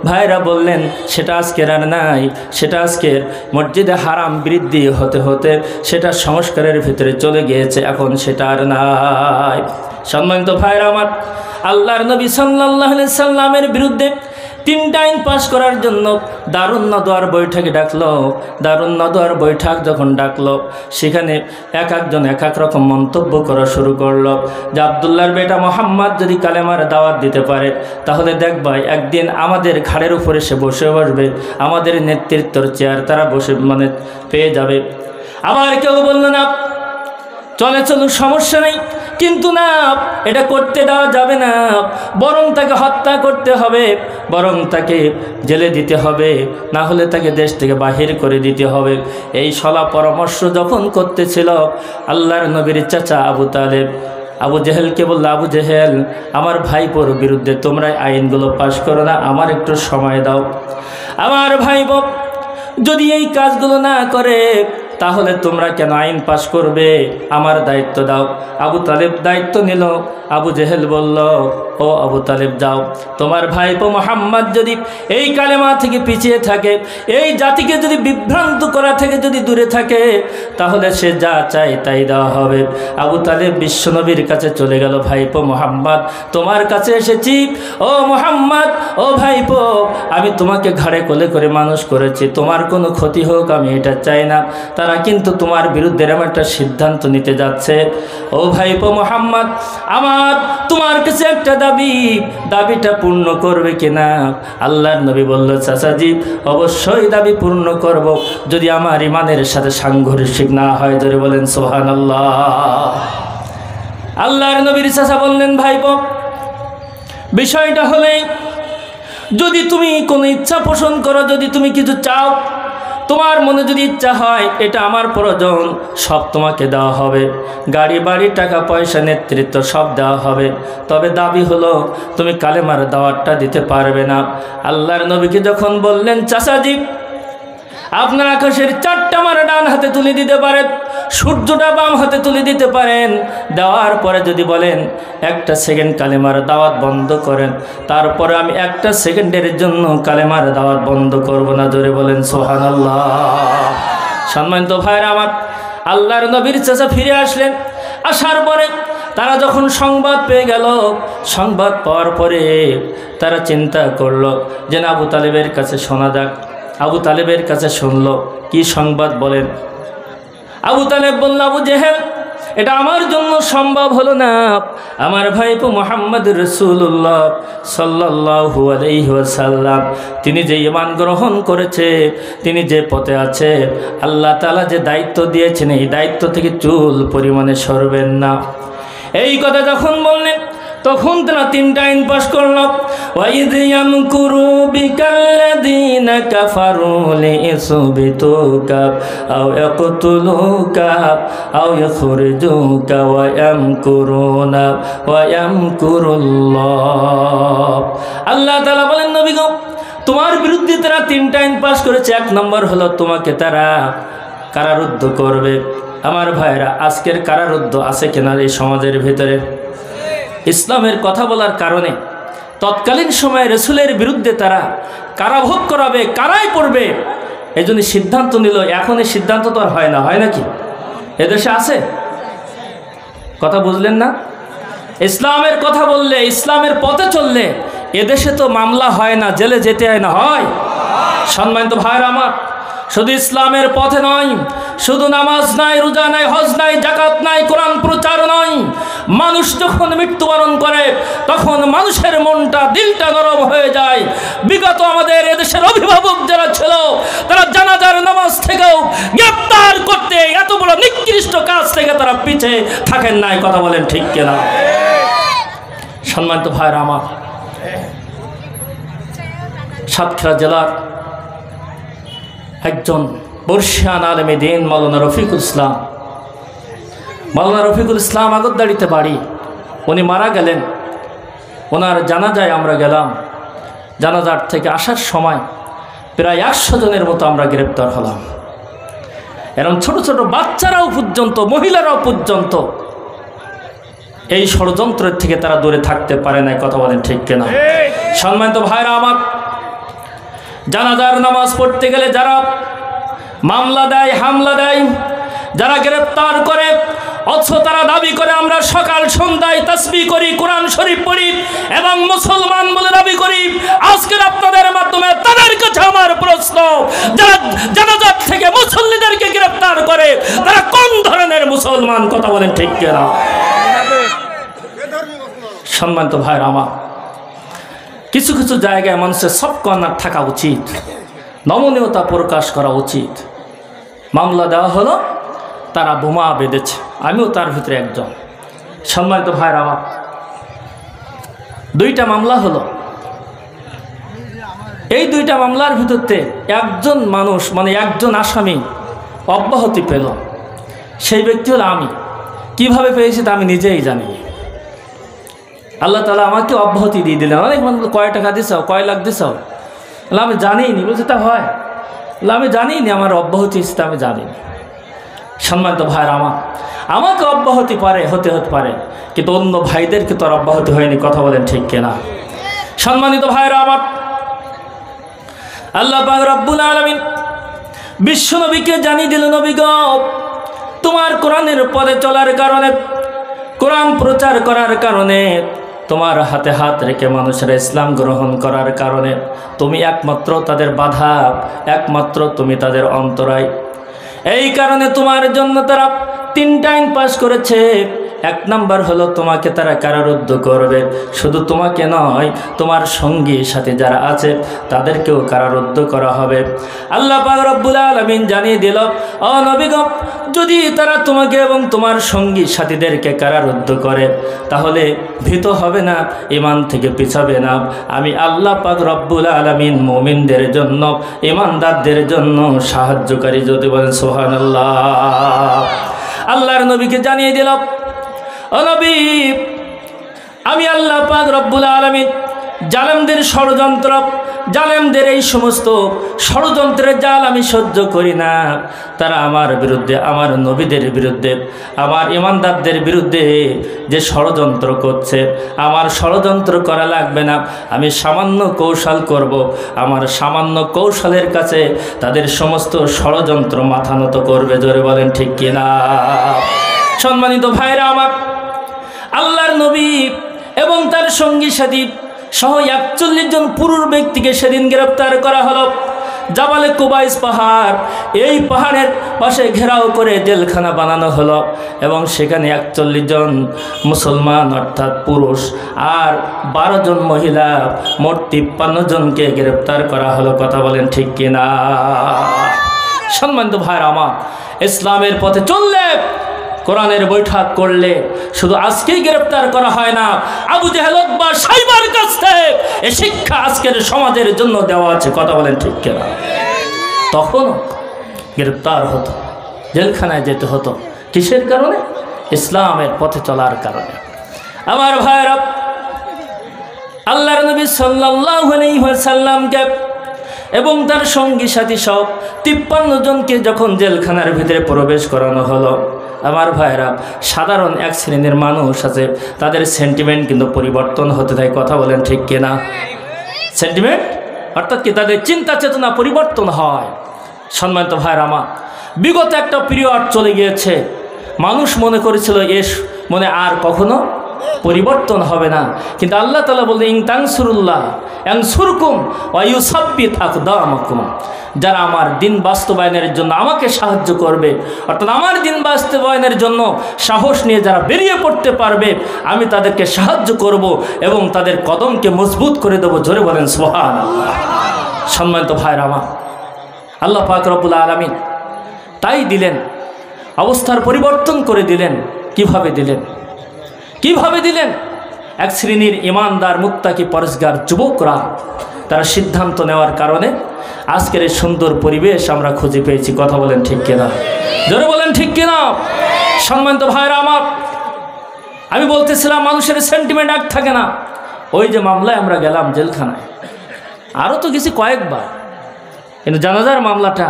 ভাইরা বললেন, সেটা আজকের আর নাই, সেটা আজকের মসজিদে হারাম বৃদ্ধি হতে হতে সেটা সংস্কারের ভিতরে চলে গিয়েছে, এখন সেটা আর নাই। সম্মানিত ভাইরা আমার, আল্লাহর নবী সাল্লাল্লাহু আলাইহি সাল্লামের বিরুদ্ধে 3টা আইন পাশ করার জন্য দারুন নদওয়ার বৈঠকে ডাকলো। দারুন নদওয়ার বৈঠক যখন ডাকলো, সেখানে এক একজন এক এক রকম মন্তব্য করা শুরু করলো যে আব্দুল্লাহর বেটা মোহাম্মদ যদি কালেমার দাওয়াত দিতে পারে তাহলে দেখবা একদিন আমাদের ঘাড়ের উপরে সে বসবে, আমাদের নেতৃত্বের চেয়ার তারা পেয়ে যাবে। আবার কেউ বলল না, চলুক, সমস্যা নেই, কিন্তু না, এটা করতে দেওয়া যাবে না, বরং তাকে হত্যা করতে হবে, বরং তাকে জেলে দিতে হবে, না হলে তাকে দেশ থেকে বাহির করে দিতে হবে। এই সলা পরামর্শ যখন করতেছিল, আল্লাহর নবীর চাচা আবু তালেব আবু জেহেলকে বলল, আবু জেহেল, আমার ভাইপোর বিরুদ্ধে তোমরা আইনগুলো পাশ করো না, আমার একটু সময় দাও। আমার ভাইপো যদি এই কাজগুলো না করে তাহলে তোমরা কেন আইন পাশ করবে? আমার দায়িত্ব দাও। আবু তালেব দায়িত্ব নিল। আবু জেহেল বলল, ও আবু তালেব, যাও, তোমার ভাইপো মোহাম্মদ যদি এই কালেমা থেকে পিছিয়ে থাকে, এই জাতিকে যদি বিভ্রান্ত করা থেকে যদি দূরে থাকে, তাহলে সে যা চায় তাই দেওয়া হবে। আবু তালেব বিশ্বনবীর কাছে চলে গেল, ভাইপো মোহাম্মদ, তোমার কাছে এসেছি, ও মোহাম্মদ, ও ভাইপো, আমি তোমাকে ঘাড়ে কোলে করে মানুষ করেছি, তোমার কোনো ক্ষতি হোক আমি এটা চাই না। তারা কিন্তু তোমার বিরুদ্ধে এমন একটা সিদ্ধান্ত নিতে যাচ্ছে। ও ভাইপো মোহাম্মদ, আমার তোমার কাছে একটা দাবিটা পূর্ণ করবে কিনা? আল্লাহর নবী বলল, চাচাজি, অবশ্যই দাবি পূর্ণ করব, যদি আমার ইমানের সাথে সাংঘর্ষিক না হয়। ধরে বলেন সুবহানাল্লাহ। আল্লাহর নবীর চাচা বললেন, ভাইপো, বিষয়টা হলেই যদি তুমি কোনো ইচ্ছা পোষণ করো, যদি তুমি কিছু চাও, তোমার মনে যদি ইচ্ছা হয় এটা আমার প্রয়োজন, সব তোমাকে দেওয়া হবে। গাড়ি বাড়ি টাকা পয়সা নেতৃত্ব সব দেওয়া হবে। তবে দাবি হলো তুমি কালেমার দাওয়াতটা দিতে পারবে না। আল্লাহর নবীকে যখন বললেন, চাচাজি আপনার আকাশের চারটা মারা ডান হাতে তুলে দিতে পারেন, সূর্যটা বাম হাতে তুলে দিতে পারেন, দেওয়ার পরে যদি বলেন একটা সেকেন্ড কালেমার দাওয়াত বন্ধ করেন, তারপরে আমি একটা সেকেন্ডের জন্য কালেমার দাওয়াত বন্ধ করব না। জোরে বলেন সুবহানাল্লাহ। সম্মানিত ভাইরা আমার, আল্লাহর নবীর চাচা ফিরে আসলেন। আসার পরে তারা যখন সংবাদ পেয়ে গেল, সংবাদ পাওয়ার পরে তারা চিন্তা করলো যে না, আবু তালেবের কাছে শোনা যাক। আবু তালেবের কাছে শুনলো, কি সংবাদ বলেন? আবু তালেব বলল, আবু জেহেল, এটা আমার জন্য সম্ভব হলো না। আমার ভাইপো মুহাম্মদ রাসূলুল্লাহ সাল্লাল্লাহু আলাইহি ওয়াসাল্লাম তিনি যে ঈমান গ্রহণ করেছে, তিনি যে পথে আছে, আল্লাহ তাআলা যে দায়িত্ব দিয়েছেন এই দায়িত্ব থেকে চুল পরিমাণে সরবেন না। এই কথা যখন বললেন তখন তারা তিনটা আইন পাশ করল। ওয়াইদ ইয়ামকুরু বিকাল্লাযীনা কাফারু লিইসবিতুকা আও ইয়াকতুলুকা আও ইখরিজুকা ওয়া ইয়ামকুরুনা ওয়া ইয়ামকুরুল্লাহ। আল্লাহ তাআলা বলেন, নবী গো, তোমার বিরুদ্ধে তারা তিনটা আইন পাশ করেছে। এক নম্বর হলো তোমাকে তারা কারারুদ্ধ করবে। আমার ভাইরা, আজকের কারারুদ্ধ আছে কিনা এই সমাজের ভিতরে? ইসলামের কথা বলার কারণে তৎকালীন সময়ে রসুলের বিরুদ্ধে তারা কারাভোগ করাবে, কারাই পড়বে, এই জন্য সিদ্ধান্ত নিল। এখন এই সিদ্ধান্ত তো আর হয় না, হয় নাকি? এদেশে আছে? কথা বুঝলেন না? ইসলামের কথা বললে, ইসলামের পথে চললে এদেশে তো মামলা হয় না, জেলে যেতে হয় না, হয়? সম্মানিত ভাইরা আমার, শুধু ইসলামের পথে নয়, শুধু নামাজ নাই, রোজা নাই, হজ নাই, যাকাত নাই, কোরআন প্রচার নয়, মানুষ যখন মৃত্যুবরণ করে তখন মানুষের মনটা, দিলটা নরম হয়ে যায়। বিগত আমাদের এদেশের অভিভাবক যারা ছিল তারা জানাজার নামাজ থেকেও গ্রেফতার করতে, এত বড় নিকৃষ্ট কাজ থেকে তারা পিছে থাকেন নাই। কথা বলেন ঠিক কিনা? সম্মানিত ভাইরা আমার, সাতক্ষীরা জেলার একজন বর্ষিয়ান আলেমে দিন মাওলানা রফিকুল ইসলাম, মাওলানা রফিকুল ইসলাম আগরদাড়িতে বাড়ি। উনি মারা গেলেন। ওনার জানাজায় আমরা গেলাম। জানাজার থেকে আসার সময় প্রায় 100 জনের মতো আমরা গ্রেপ্তার হলাম। এরকম ছোট ছোট বাচ্চারাও পর্যন্ত, মহিলারাও পর্যন্ত এই ষড়যন্ত্রের থেকে তারা দূরে থাকতে পারে না। কথা বলেন ঠিক কিনা? সম্মানিত ভাইরা আমার, জানাজার নামাজ পড়তে গেলে যারা মামলা দেয়, হামলা দেয়, যারা গ্রেপ্তার করে, অথচ তারা দাবি করে আমরা সকাল সন্ধ্যায় তাসবিহ করি, কোরআন শরীফ পড়ি এবং মুসলমান বলে দাবি করি। আজকের আপনাদের মাধ্যমে তাদের কাছে আমার প্রশ্ন, যারা জানাজার থেকে মুসল্লিদেরকে গ্রেপ্তার করে তারা কোন ধরনের মুসলমান? কথা বলেন ঠিক কিনা? সম্মানিত ভাইরা আমার, কিছু কিছু জায়গায় মানুষের সব কর্নার থাকা উচিত, নমনীয়তা প্রকাশ করা উচিত। মামলা দেওয়া হলো, তারা বোমা বেঁধেছে, আমিও তার ভিতরে একজন। সম্মানিত ভাইরা আমার, 2টা মামলা হলো। এই 2টা মামলার ভিতরতে একজন মানুষ, মানে একজন আসামি অব্যাহতি পেল। সেই ব্যক্তি হলো আমি। কিভাবে পেয়েছি তা আমি নিজেই জানি। আল্লাহ তাআলা আমাকে অব্যাহতি দিয়ে দিলেন। অনেক মানুষ কয় টাকা দিছাও, কয় লাখ দিছাও, আমি জানিনি। বলছে তা হয়? আমি জানিনি আমার অব্যাহতি এসে, আমি জানিনি। সম্মানিত ভাইরা আমার, আমাকে অব্যাহতি হতে পারে, কিন্তু অন্য ভাইদেরকে তো আর অব্যাহতি হয়নি। কথা বলেন ঠিক কিনা? সম্মানিত ভাইরা আমার, আল্লাহ পাক রব্বুল আলামিন বিশ্ব নবীকে জানিয়ে দিল, নবী গো, তোমার কোরআনের পথে চলার কারণে, কোরআন প্রচার করার কারণে, তোমার হাতে হাত রেখে মানুষেরা ইসলাম গ্রহণ করার কারণে তুমি একমাত্র তাদের বাধা, একমাত্র তুমি তাদের অন্তরায়। এই কারণে তোমার জন্য তারা 3টা আইন পাশ করেছে। এক নাম্বার হলো তোমাকে তারা কারারুদ্ধ করবে, শুধু তোমাকে নয় তোমার সঙ্গী সাথে যারা আছে তাদেরকেও কারারুদ্ধ করা হবে। আল্লাহ পাক রব্বুল আলামিন জানিয়ে দিল, ও নবী গো, যদি তারা তোমাকে এবং তোমার সঙ্গী সাথীদেরকে কারারুদ্ধ করে তাহলে ভীত হবে না, ঈমান থেকে পিছাবে না। আমি আল্লাহ পাক রব্বুল আলামিন মুমিনদের জন্য, ঈমানদারদের জন্য সাহায্যকারী। যদি বলেন সুবহানাল্লাহ। আল্লাহর নবীকে জানিয়ে দিল, ও নবী, আমি আল্লাহ পাক রব্বুল আলামিন জালেমদের ষড়যন্ত্র, জালেমদের এই সমস্ত ষড়যন্ত্রের জাল আমি সহ্য করি না। তারা আমার বিরুদ্ধে, আমার নবীদের বিরুদ্ধে, আমার ঈমানদারদের বিরুদ্ধে যে ষড়যন্ত্র করছে, আমার ষড়যন্ত্র করা লাগবে না। আমি সামান্য কৌশল করব, আমার সামান্য কৌশলের কাছে তাদের সমস্ত ষড়যন্ত্র মাথা নত করবে। জোরে বলেন ঠিক কিনা? সম্মানিত ভাইরা আমার, আল্লাহর নবী এবং তার সঙ্গী সাথী সহ ৪১ জন পুরুষ ব্যক্তিকে সেদিন গ্রেপ্তার করা হলো। জাবালে কুবাইস পাহাড়, এই পাহাড়ের পাশে ঘেরাও করে জেলখানা বানানো হলো এবং সেখানে ৪১ জন মুসলমান অর্থাৎ পুরুষ আর ১২ জন মহিলা, মোট ৫৩ জনকে গ্রেপ্তার করা হলো। কথা বলেন ঠিক কিনা? সম্মানিত ভাইরা আমার, ইসলামের পথে চললে, কোরআনের বৈঠক করলে শুধু আজকেই গ্রেপ্তার করা হয় না, আবু জেহেল বা সাইবার কাছ থেকে এ শিক্ষা আজকের সমাজের জন্য দেওয়া আছে। কথা বলেন ঠিক কিনা? তখন গ্রেপ্তার হতো, জেলখানায় যেতে হতো। কিসের কারণে? ইসলামের পথে চলার কারণে। আমার ভাইরা, আল্লাহর নবী সাল্লাল্লাহু আলাইহি ওয়াসাল্লামকে এবং তার সঙ্গী সাথী সব ৫৩ জনকে যখন জেলখানার ভিতরে প্রবেশ করানো হলো, আমার ভাইরা, সাধারণ এক শ্রেণীর মানুষ আছে, তাদের সেন্টিমেন্ট কিন্তু পরিবর্তন হতে থাকে। কথা বলেন ঠিক কিনা? সেন্টিমেন্ট অর্থাৎ কি, তাদের চিন্তা চেতনা পরিবর্তন হয়। সম্মানিত ভাইরা আমার, বিগত একটা পিরিয়ড চলে গিয়েছে, মানুষ মনে করেছিল এস মনে আর কখনো পরিবর্তন হবে না, কিন্তু আল্লাহ তাআলা বললেন, ইন তানসুরুল্লাহ ইয়ানসুরকুম ওয়া ইউসাব্বিত আকদামাকুম। যারা আমার দিন বাস্তবায়নের জন্য আমাকে সাহায্য করবে, অর্থাৎ আমার দিন বাস্তবায়নের জন্য সাহস নিয়ে যারা বেরিয়ে পড়তে পারবে, আমি তাদেরকে সাহায্য করব এবং তাদের কদমকে মজবুত করে দেবো। জোরে বলেন সুবহানাল্লাহ। সম্মানিত ভাইরা আমার, আল্লাহ পাক রব্বুল আলামিন তাই দিলেন, অবস্থার পরিবর্তন করে দিলেন। কিভাবে দিলেন? কিভাবে দিলেন? এক শ্রেণীর ঈমানদার মুত্তাকি পরেশগার যুবকরা তারা সিদ্ধান্ত নেওয়ার কারণে আজকের এই সুন্দর পরিবেশ আমরা খুঁজে পেয়েছি। কথা বলেন ঠিক কিনা? জোরে বলেন ঠিক কিনা? সম্মানিত ভাইরা আমার, আমি বলতেছিলাম মানুষের সেন্টিমেন্ট এক থাকে না। ওই যে মামলায় আমরা গেলাম জেলখানায়, আরও তো গেছি কয়েকবার, কিন্তু জানাজার মামলাটা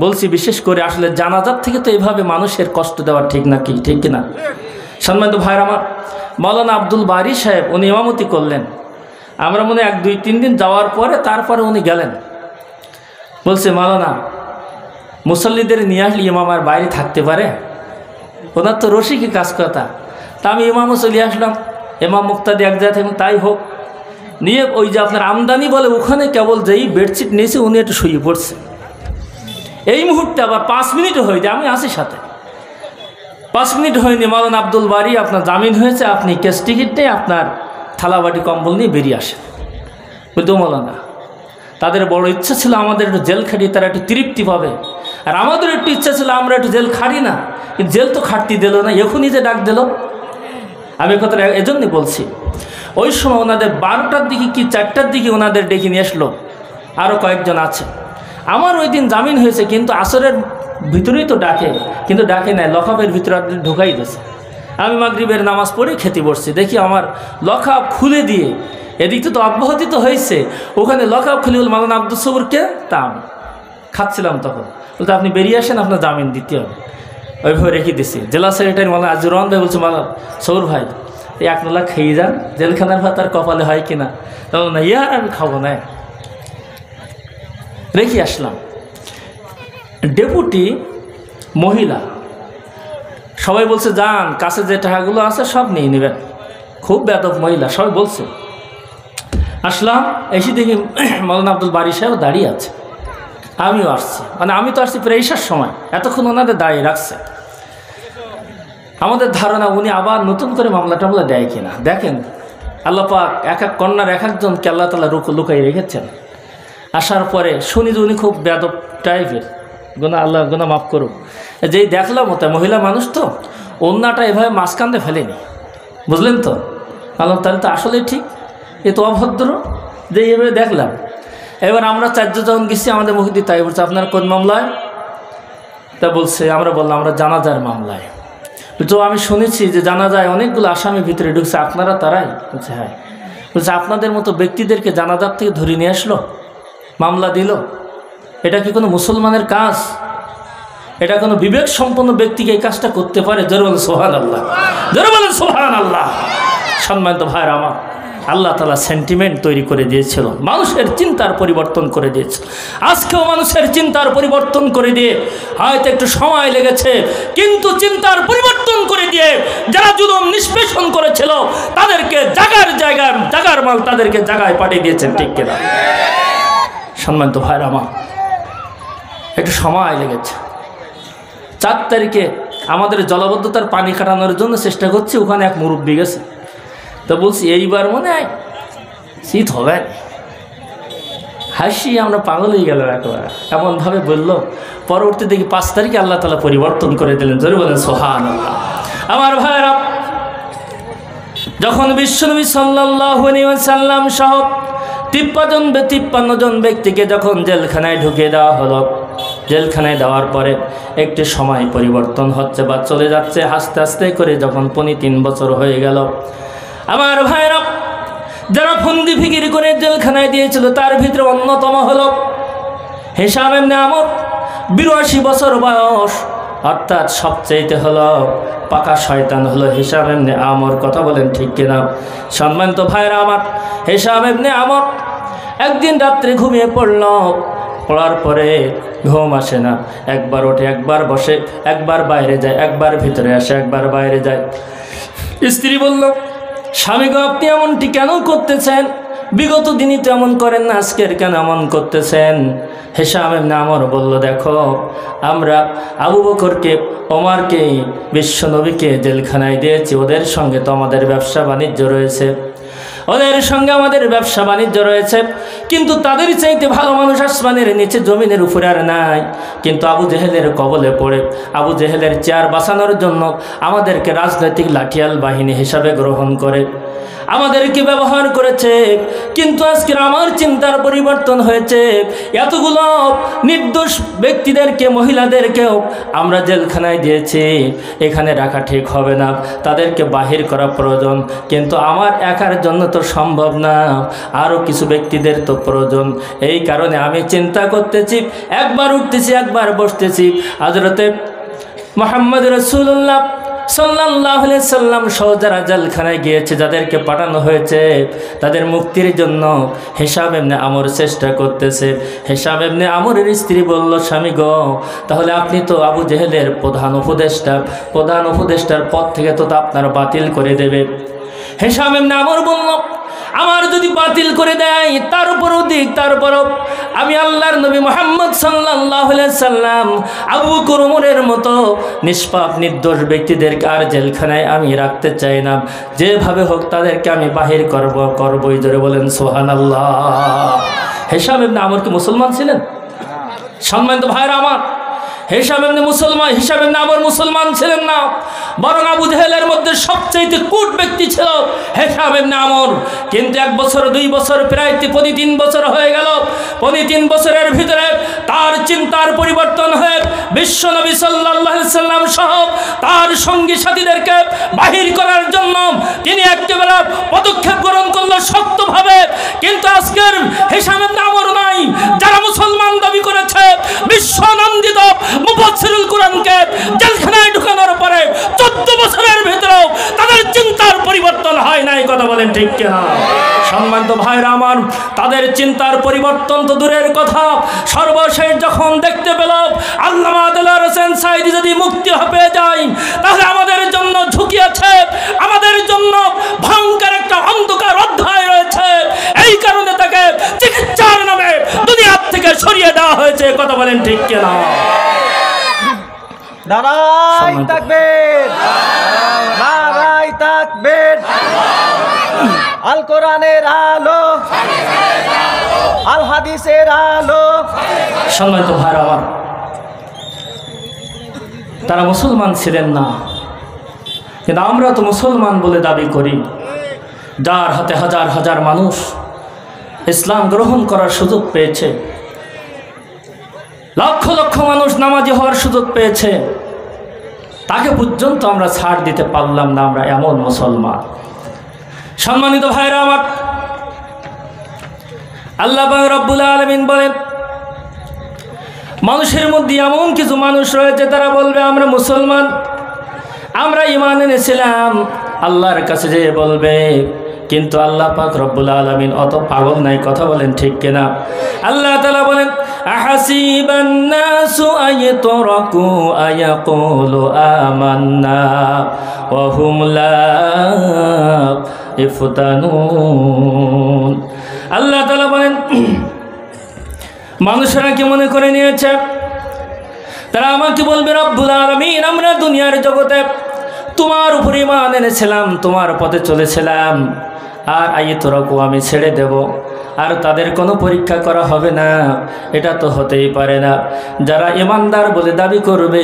বলছি বিশেষ করে, আসলে জানাজার থেকে তো এইভাবে মানুষের কষ্ট দেওয়া ঠিক না, কি ঠিক কিনা? সম্মানিত ভাইরা আমার, মাওলানা আব্দুল বারী সাহেব উনি ইমামতি করলেন। আমরা মনে ১-২-৩ দিন যাওয়ার পরে তারপরে উনি গেলেন, বলছে, মাওলানা, মুসল্লিদের নিয়ে আসলে ইমাম আর বাইরে থাকতে পারে? ওনার তো রসিকই কাজ কথা। তা আমি ইমামও চলে আসলাম, ইমাম মুক্তাদি এক জায়গা থেকে, তাই হোক নিয়ে ওই যে আপনার আমদানি বলে ওখানে কেবল যেই বেডশিট নিয়েছে উনি একটু শুয়ে পড়ছে। এই মুহূর্তে আবার 5 মিনিটও হয়ে যায়, আমি আসি সাথে, 5 মিনিট হয়নি, মাওলানা আব্দুল বারী আপনার জামিন হয়েছে, আপনি কেস টিকিট নিয়ে আপনার থালাবাটি কম্বল নিয়ে বেরিয়ে আসেন। বলতো, মাওলানা, তাদের বড় ইচ্ছা ছিল আমাদের একটু জেল খাটিয়ে তারা একটু তৃপ্তি পাবে, আর আমাদের একটু ইচ্ছা ছিল আমরা একটু জেল খাটি না, কিন্তু জেল তো খাটতে দিল না, এখনই যে ডাক দিল। আমি কথাটা এজন্যই বলছি, ওই সময় ওনাদের 12টার দিকে কি 4টার দিকে ওনাদের ডেকে নিয়ে আসলো, আরও কয়েকজন আছে। আমার ওই দিন জামিন হয়েছে, কিন্তু আসরের ভিতরেই তো ডাকে, কিন্তু ডাকে নাই, লকআপের ভিতরে ঢোকাই দিয়েছে। আমি মাগরিবের নামাজ পড়ে খেতে বসছি, দেখি আমার লকআপ খুলে দিয়ে, এদিকে তো অব্যাহতি তো হয়েছে, ওখানে লকআপ খুলে বল, মাওলানা আব্দুল সবুরকে, তা আমি খাচ্ছিলাম তখন, বলতে আপনি বেরিয়ে আসেন, আপনার জামিন দিতে হবে। ওইভাবে রেখে দিছি। জেলা সেক্রেটারি মাওলানা আজিজুর রহমান ভাই বলছে, মাওলানা সবুর ভাই, এই 1 নলা খেয়ে যান, জেলখানার ভাত আর কপালে হয় কিনা? তখন না, ইয়ার আমি খাবো না, রেখে আসলাম। ডেপুটি মহিলা সবাই বলছে, যান, কাছে যে টাকাগুলো আছে সব নিয়ে নেবেন। খুব বেয়াদব মহিলা, সবাই বলছে। আসলাম, এসে দেখি মাওলানা আব্দুল বারী সাহেব দাঁড়িয়ে আছে, আমিও আসছি, মানে আমি তো আসছি প্রায় ঈশার সময়, এতক্ষণ ওনাদের দাঁড়িয়ে রাখছে। আমাদের ধারণা উনি আবার নতুন করে মামলা টামলা দেয় কিনা। দেখেন আল্লাহ পাক এক এক কন্যার এক একজনকে আল্লাহ তাআলা লুকাই রেখেছেন। আসার পরে শুনি যে উনি খুব বেয়াদব টাইপের, আল্লাহ গুনাহ মাফ করুক। যেই দেখলাম ওটা মহিলা মানুষ তো ওন্নাটা এভাবে মাঝখানে ফেলেনি, বুঝলেন তো। আল্লাহ তাহলে তো আসলেই ঠিক, এ তো অভদ্র যে এভাবে দেখলাম। এবার আমরা 4 যখন গেছি আমাদের মুখে দিয়ে তাই বলছে আপনার কোন মামলায়, তা বলছে আমরা বললাম আমরা জানাজার মামলায়। তো আমি শুনেছি যে জানাজায় অনেকগুলো আসামি ভিতরে ঢুকছে, আপনারা তারাই? বলছে হ্যাঁ। বলছে আপনাদের মতো ব্যক্তিদেরকে জানাজার থেকে ধরে নিয়ে আসলো, মামলা দিল, এটা কি কোনো মুসলমানের কাজ? এটা কোনো বিবেক সম্পন্ন ব্যক্তিকে এই কাজটা করতে পারে? জোরে বলেন সুবহানাল্লাহ, জোরে বলেন সুবহানাল্লাহ। সম্মানিত ভাইরা আমার, আল্লাহ তাআলা সেন্টিমেন্ট তৈরি করে দিয়েছিল, মানুষের চিন্তার পরিবর্তন করে দিয়েছিল। আজকেও মানুষের চিন্তার পরিবর্তন করে দিয়ে হয়তো একটু সময় লেগেছে, কিন্তু চিন্তার পরিবর্তন করে দিয়ে যারা জুলুম নিষ্পেষণ করেছিল তাদেরকে জাগার মাল তাদেরকে জায়গায় পাঠিয়ে দিয়েছেন, ঠিক কিনা? সম্মানিত ভাইরা আমার, একটু সময় লেগেছে। 4 তারিখে আমাদের জলাবদ্ধতার পানি কাটানোর জন্য চেষ্টা করছি, ওখানে এক মুরব্বী গেছে। তো বলছি এইবার মনে হয় শীত হবে। হাসি আমরা পাগল হয়ে গেল একেবারে, এমনভাবে বললো। পরবর্তী দেখি 5 তারিখে আল্লাহ তাআলা পরিবর্তন করে দিলেন, জোরে বলেন সুবহানাল্লাহ। আমার ভাইরা, যখন বিশ্বনবী সাল্লাল্লাহু আলাইহি ওয়াসাল্লাম সহ 53 জন ব্যক্তিকে যখন জেলখানায় ঢুকিয়ে দেওয়া হলো, জেলখানায় দেওয়ার পরে একটি সময় পরিবর্তন হচ্ছে বা চলে যাচ্ছে আস্তে আস্তে করে, যখন 3 বছর হয়ে গেল। আমার ভাইরা, যারা ফন্দি ফিকির করে জেলখানায় দিয়েছিল তার ভিতরে অন্যতম হলো হিশাম ইবনে আমর, 82 বছর বয়স, অর্থাৎ সবচেয়ে হলো পাকা শয়তান হলো হিশাম ইবনে আমর। কথা বলেন ঠিক কিনা? সম্মানিত ভাইরা আমার, হিশাম ইবনে আমর একদিন রাত্রে ঘুমিয়ে পড়ার পরে ঘুম আসে না, একবার ওঠে, একবার বসে, একবার বাইরে যায়, একবার ভিতরে আসে, একবার বাইরে যায়। স্ত্রী বলল, স্বামী গো আপনি এমনটি কেন করতেছেন? বিগত দিনই তো এমন করেন না, আজকের কেন এমন করতেছেন? হিশাম ইবনে আমর বলল, দেখো আমরা আবু বকরকে, ওমরকে, বিশ্বনবীকে জেলখানায় দিয়েছি, ওদের সঙ্গে তো আমাদের ব্যবসা বাণিজ্য রয়েছে, ওদের সঙ্গে আমাদের ব্যবসা বাণিজ্য রয়েছে, কিন্তু তাদের চাইতে ভালো মানুষ আসমানের নিচে জমিনের উপরে আর নাই। কিন্তু আবু জেহেলের কবলে পড়ে আবু জেহেলের চেয়ার বাঁচানোর জন্য আমাদেরকে রাজনৈতিক লাঠিয়াল বাহিনী হিসাবে গ্রহণ করে আমাদেরকে ব্যবহার করেছে। কিন্তু আজকের আমার চিন্তার পরিবর্তন হয়েছে, এতগুলো নির্দোষ ব্যক্তিদেরকে, মহিলাদেরকেও আমরা জেলখানায় দিয়েছি, এখানে রাখা ঠিক হবে না, তাদেরকে বাহির করা প্রয়োজন। কিন্তু আমার একার জন্য তো সম্ভব না, আরও কিছু ব্যক্তিদের তো প্রয়োজন। এই কারণে আমি চিন্তা করতেছি, একবার উঠতেছি, একবার বসতেছি। হযরতে মুহাম্মদ রাসূলুল্লাহ সাল্লাল্লাহু আলাইহি সাল্লাম সহ যারা জেলখানায় গিয়েছে, যাদেরকে পাঠানো হয়েছে, তাদের মুক্তির জন্য হিশাম ইবনে আমর চেষ্টা করতেছে। হিশাম ইবনে আমরের স্ত্রী বলল, স্বামী গো, তাহলে আপনি তো আবু জেহেলের প্রধান উপদেষ্টার পদ থেকে তো আপনার বাতিল করে দেবে। হিশাম ইবনে আমর বলল, আমার যদি বাতিল করে দেয় তারপরও আমি আল্লাহর নবী মুহাম্মদ সাল্লাল্লাহু আলাইহি সাল্লাম আবু বকর ওমরের মতো নিষ্পাপ নির্দোষ ব্যক্তিদেরকে আর জেলখানায় আমি রাখতে চাই না, যেভাবে হোক তাদেরকে আমি বাহির করবই। জোরে বলেন সুবহানাল্লাহ। হিশাম ইবনে আমর কি মুসলমান ছিলেন? সম্মানিত ভাইরা আমার, হিশাম ইবনে আমর মুসলমান ছিলেন না, বরং আবু জেহেলের মধ্যে সবচেয়ে কূট ব্যক্তি ছিল হিশাম ইবনে আমর। কিন্তু 1 বছর 2 বছর প্রায় 3 বছর হয়ে গেল। 3 বছরের ভিতরে তার চিন্তার পরিবর্তন হয়ে বিশ্বনবী সাল্লাল্লাহু আলাইহি সাল্লাম সহ তার সঙ্গী সাথীদেরকে বাহির করার জন্য তিনি একেবারে পদক্ষেপ গ্রহণ করলো শক্তভাবে। কিন্তু আজকের হিশাম ইবনে আমর নাই, যারা মুসলমান দাবি করেছে, বিশ্বনন্দিত মুফাসসিরুল কোরআনকে জেলখানায় ঢুকানোর পরে 14 বছরের ভিতরেও তাদের চিন্তার পরিবর্তন হয় নাই। কথা বলেন ঠিক কিনা? সম্মানিত ভাইরা আমার, তাদের চিন্তার পরিবর্তন তো দূরের কথা, সর্বশেষ যখন দেখতে পেল আল্লামা দেলোয়ার হোসেন সাঈদী যদি মুক্তি পেয়ে যায়, তাহলে আমাদের জন্য ঝুঁকি আছে, আমাদের জন্য ভয়ঙ্কর একটা অন্ধকার অধ্যায় রয়েছে। এই কারণে তাকে চিকিৎসার নামে দুনিয়া থেকে সরিয়ে দেওয়া হয়েছে। কথা বলেন ঠিক কিনা? নারায় তাকবীর, নারায় তাকবীর। আল কোরআনের আলো, আল হাদিসের আলো। সম্মানিত ভাইরা আমার, তারা মুসলমান ছিলেন না, কিন্তু আমরা তো মুসলমান বলে দাবি করি। যার হাতে হাজার হাজার মানুষ ইসলাম গ্রহণ করার সুযোগ পেয়েছে, লক্ষ লক্ষ মানুষ নামাজি হওয়ার সুযোগ পেয়েছে, তাকে পর্যন্ত আমরা ছাড় দিতে পারলাম না। আমরা এমন মুসলমান। সম্মানিত ভাইরা আমার, আল্লাহ পাক রব্বুল আলামিন বলেন, মানুষের মধ্যে এমন কিছু মানুষ রয়েছে তারা বলবে আমরা মুসলমান, আমরা ঈমান এনেছিলাম, আল্লাহর কাছে যেয়ে বলবে। কিন্তু আল্লাহ পাক রব্বুল আলামিন অত পাগল নাই, কথা বলেন ঠিক কিনা? আল্লাহ তাআলা বলেন, আহাসিবান নাসু আইয়ুতরাকু আয়াকুলু আমান্না ওয়া হুম লা ইফতানুন। আল্লাহ তাআলা বলেন, মানুষেরা কি মনে করে নিয়েছে তারা আমাকে বলবে রব্বুল আলামিন আমরা দুনিয়ার জগতে তোমার উপর ঈমান এনেছিলাম, তোমার পথে চলেছিলাম, আর আইয়ুতরাকু আমি ছেড়ে দেব, আর তাদের কোনো পরীক্ষা করা হবে না। এটা তো হতেই পারে না। যারা ঈমানদার বলে দাবি করবে,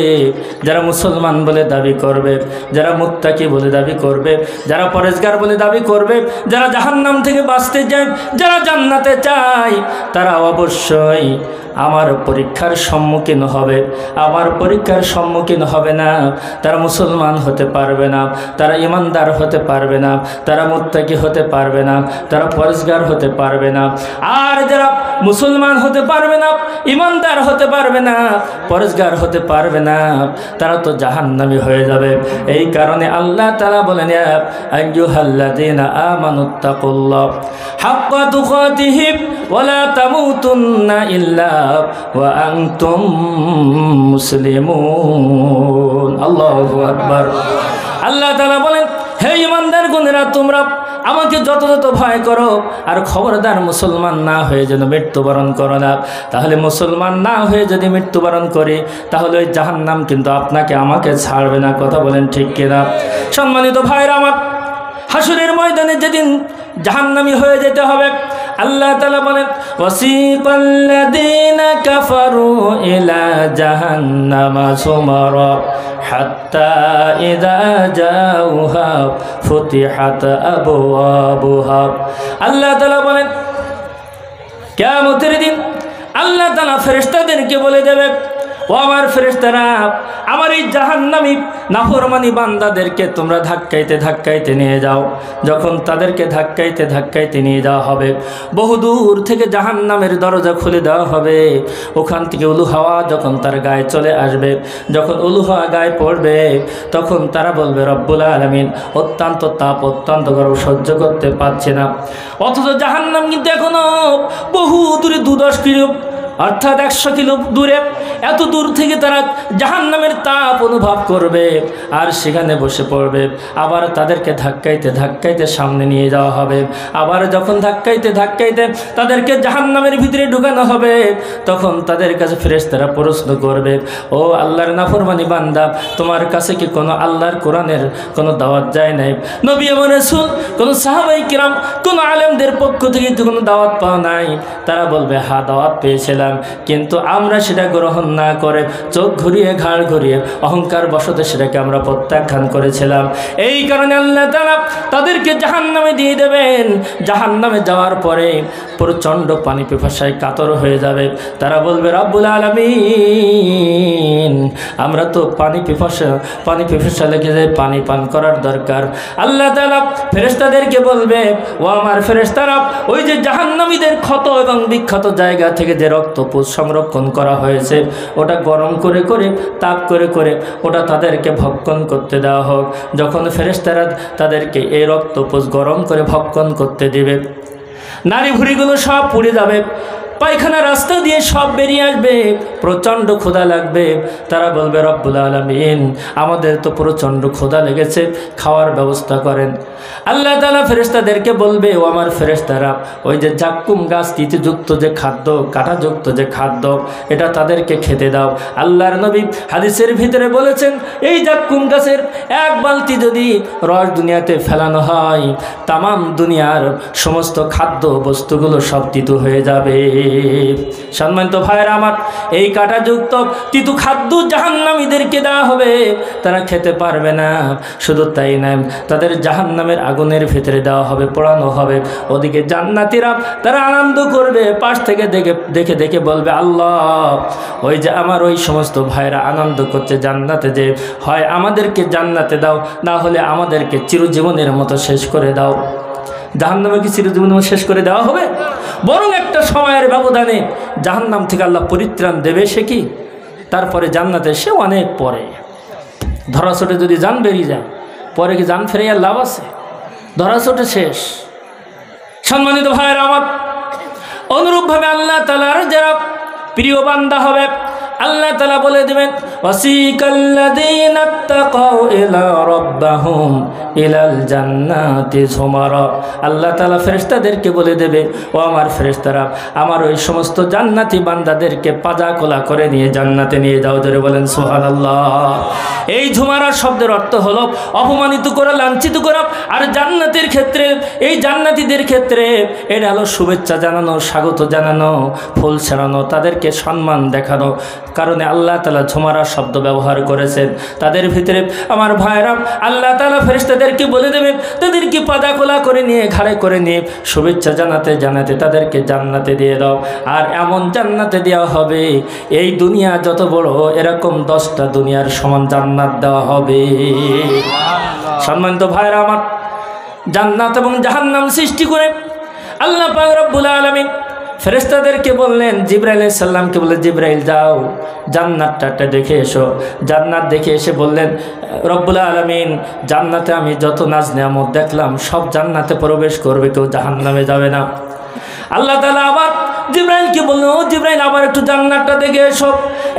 যারা মুসলমান বলে দাবি করবে, যারা মুত্তাকি বলে দাবি করবে, যারা পরেজগার বলে দাবি করবে, যারা জাহান্নাম থেকে বাঁচতে চায়, যারা জান্নাতে চায়, তারা অবশ্যই আমার পরীক্ষার সম্মুখীন হবে। আমার পরীক্ষার সম্মুখীন হবে না, তারা মুসলমান হতে পারবে না, তারা ঈমানদার হতে পারবে না, তারা মুত্তাকি হতে পারবে না, তারা পরেজগার হতে পারবে না। আর যারা মুসলমান হতে পারবে না, ঈমানদার হতে পারবে না, পরেজগার হতে পারবে না, তারা তো জাহান্নামী হয়ে যাবে। এই কারণে আল্লাহ তাআলা বলেন, ইয়া আইয়ুহাল্লাযীনা আমানুত্তাকুল্লাহ হাক্কা তুকাতিহি ওয়া লা তামুতুন্না ইল্লা ওয়া আনতুম মুসলিমুন। আল্লাহু আকবার। আল্লাহ তাআলা বলেন, হে ঈমানদার গুণেরা, তোমরা আমাকে যত যত ভয় করো, আর খবরদার মুসলমান না হয়ে যেন মৃত্যুবরণ করো না। তাহলে মুসলমান না হয়ে যদি মৃত্যুবরণ করি, তাহলে ওই জাহান্নাম কিন্তু আপনাকে আমাকে ছাড়বে না। কথা বলেন ঠিক কিনা? সম্মানিত ভাইরা আমার, হাসরের ময়দানে যেদিন জাহান্নামী হয়ে যেতে হবে, আল্লাহ তাআলা বলেন, ওয়াসিকাল্লাযীনা কাফারু ইলা জাহান্নামা যুমারা হাত্তা ইযা জাউহা ফুতিহাত আবওয়াবুহা। আল্লাহ তাআলা বলেন, কিয়ামতের দিন আল্লাহ তাআলা ফেরেশতাদেরকে বলে দেবে, ও আমার ফেরেশতারা, আমার এই জাহান্নামী নাফরমানি বান্দাদেরকে তোমরা ধাক্কাইতে ধাক্কাইতে নিয়ে যাও। যখন তাদেরকে ধাক্কাইতে ধাক্কাইতে নিয়ে যাওয়া হবে, বহুদূর থেকে জাহান্নামের দরজা খুলে দেওয়া হবে। ওখান থেকে উলু হাওয়া যখন তার গায়ে চলে আসবে, যখন উলু হাওয়া গায়ে পড়বে, তখন তারা বলবে রব্বুল আলামিন, অত্যন্ত তাপ, অত্যন্ত গরম সহ্য করতে পারছে না। অথচ জাহান্নাম কিন্তু এখনো বহু দূরে 2-10 কিলো, অর্থাৎ 100 কিলো দূরে, এত দূর থেকে তারা জাহান্নামের তাপ অনুভব করবে, আর সেখানে বসে পড়বে। আবার তাদেরকে ধাক্কাইতে ধাক্কাইতে সামনে নিয়ে যাওয়া হবে। আবার যখন ধাক্কাইতে ধাক্কাইতে তাদেরকে জাহান্নামের ভিতরে ঢুকানো হবে, তখন তাদের কাছে ফেরেশতারা প্রশ্ন করবে, ও আল্লাহর নাফরমানি বান্দা, তোমার কাছে কি কোনো আল্লাহর কোরআনের কোনো দাওয়াত যায় নাই? নবী এবং রাসূল, কোনো সাহাবায়ে কিরাম, কোনো আলেমদের পক্ষ থেকে কোনো দাওয়াত পাওয়া নাই? তারা বলবে, হ্যাঁ দাওয়াত পেয়েছিলাম, কিন্তু আমরা সেটা গ্রহণ না করে চোখ ঘুরিয়ে ঘাড় ঘুরিয়ে অহংকার বশত সেটাকে আমরা প্রত্যাখ্যান করেছিলাম। এই কারণে আল্লাহ তাআলা তাদেরকে জাহান্নামে দিয়ে দেবেন। জাহান্নামে যাওয়ার পরে প্রচণ্ড পানি পিপাসায় কাতর হয়ে যাবে। তারা বলবে, রব্বুল আলামিন, আমরা তো পানি পিপাসা লেগে যায়, পানি পান করার দরকার। আল্লাহ তাআলা ফেরেশতাদেরকে বলবে, ও আমার ফেরেশতারা, ওই যে জাহান্নামীদের ক্ষত এবং বিক্ষত জায়গা থেকে যে রক্তপুঞ্জ সংরক্ষণ করা হয়েছে, ওটা গরম করে করে, তাপ করে করে ওটা তাদেরকে ভক্ষণ করতে দেওয়া হোক। যখন ফেরেশতারা তাদেরকে এই রক্তপুঞ্জ গরম করে ভক্ষণ করতে দিবে, নারী ভুঁড়িগুলো সব পুড়ে যাবে, পায়খানা রাস্তা দিয়ে সব বেরিয়ে আসবে, প্রচণ্ড ক্ষুধা লাগবে। তারা বলবে রব্বুল আলামিন আমাদের তো প্রচণ্ড ক্ষুধা লেগেছে, খাওয়ার ব্যবস্থা করেন। আল্লাহ তাআলা ফেরেশতাদেরকে বলবে, ও আমার ফেরেশতারা, ওই যে জাক্কুম গাছ তিতিযুক্ত যে খাদ্য, কাঁটাযুক্ত যে খাদ্য, এটা তাদেরকে খেতে দাও। আল্লাহর নবী হাদিসের ভিতরে বলেছেন, এই জাক্কুম গাছের এক বালতি যদি রস দুনিয়াতে ফেলানো হয়, তামাম দুনিয়ার সমস্ত খাদ্য বস্তুগুলো সব তিতু হয়ে যাবে। সম্মানিত ভাইয়েরা আমার, এই কাঁটাযুক্ত তিতু খাদ্য জাহান্নামীদেরকে দেওয়া হবে, তারা খেতে পারবে না। শুধু তাই নয়, তাদের জাহান্নামের আগুনের ভিতরে দেওয়া হবে, পোড়ানো হবে। ওদিকে জান্নাতীরা তারা আনন্দ করবে, পাশ থেকে দেখে দেখে দেখে বলবে, আল্লাহ ওই যে আমার ওই সমস্ত ভাইরা আনন্দ করছে জান্নাতে, যে হয় আমাদেরকে জান্নাতে দাও, না হলে আমাদেরকে চিরজীবনের মতো শেষ করে দাও। জাহান্নামে কি চিরজীবনের মতো শেষ করে দেওয়া হবে? বরং একটা সময়ের ব্যবধানে জাহান্নাম থেকে আল্লাহ পরিত্রাণ দেবে। সে কি তারপরে জান্নাতে, সে অনেক পরে। ধরাছোটে যদি জান বেরিয়ে যায়, পরে কি জান ফেরে আর লাভ আছে? ধরাছোটে শেষ। সম্মানিত ভাইয়েরা আমার, অনুরূপভাবে আল্লাহ তাআলার যারা প্রিয় বান্দা হবে, আল্লাহ তাআলা বলে দেবেন, ওয়াসিকাল্লাযীনা তাকাউ ইলা রাব্বাহুম ইলাল জান্নাতি যুমারা। আল্লাহ তাআলা ফেরেশতাদেরকে বলে দেবে, ও আমার ফেরেশতারা, আমার ওই সমস্ত জান্নাতি বান্দাদেরকে পাজা কোলা করে নিয়ে জান্নাতে নিয়ে যাও। জোরে বলেন সুবহানাল্লাহ। এই ঝুমারা শব্দের অর্থ হলো অপমানিত করা, লাঞ্ছিত করা। আর জান্নাতের ক্ষেত্রে, এই জান্নাতীদের ক্ষেত্রে এটা হলো শুভেচ্ছা জানানো, স্বাগত জানানো, ফুল ছড়ানো, তাদেরকে সম্মান দেখানো কারণে আল্লাহ তাআলা ঝুমারা শব্দ ব্যবহার করেছেন। তাদের ভিতরে আমার ভাইরা, আল্লাহ তাআলা ফেরেশতাদেরকে বলে দেবে, তাদেরকে পাদা কোলা করে নিয়ে, ঘাড়ে করে নিয়ে শুভেচ্ছা জানাতে জানাতে তাদেরকে জান্নাতে দিয়ে দাও। আর এমন জান্নাতে দেওয়া হবে, এই দুনিয়া যত বড়, এরকম 10টা দুনিয়ার সমান জান্নাত দেওয়া হবে। সম্মানিত ভাইরা আমার, জান্নাত এবং জাহান্নাম সৃষ্টি করে আল্লাহ পাক রব্বুল আলামিন ফেরেশতাদেরকে বললেন, জিবরাইল আলাইহিস সালামকে বলে, জিবরাইল যাও জান্নাতটা দেখে এসো। জান্নাত দেখে এসে বললেন, রব্বুল আলামিন জান্নাতে আমি যত নাজ নেয়ামত দেখলাম সব জান্নাতে প্রবেশ করবে, কেউ জাহান্নামে যাবে না। আল্লাহ তাআলা আবার জিবরাইলকে বলল, ও জিবরাইল আবার একটু জান্নাতটা দেখে এসো।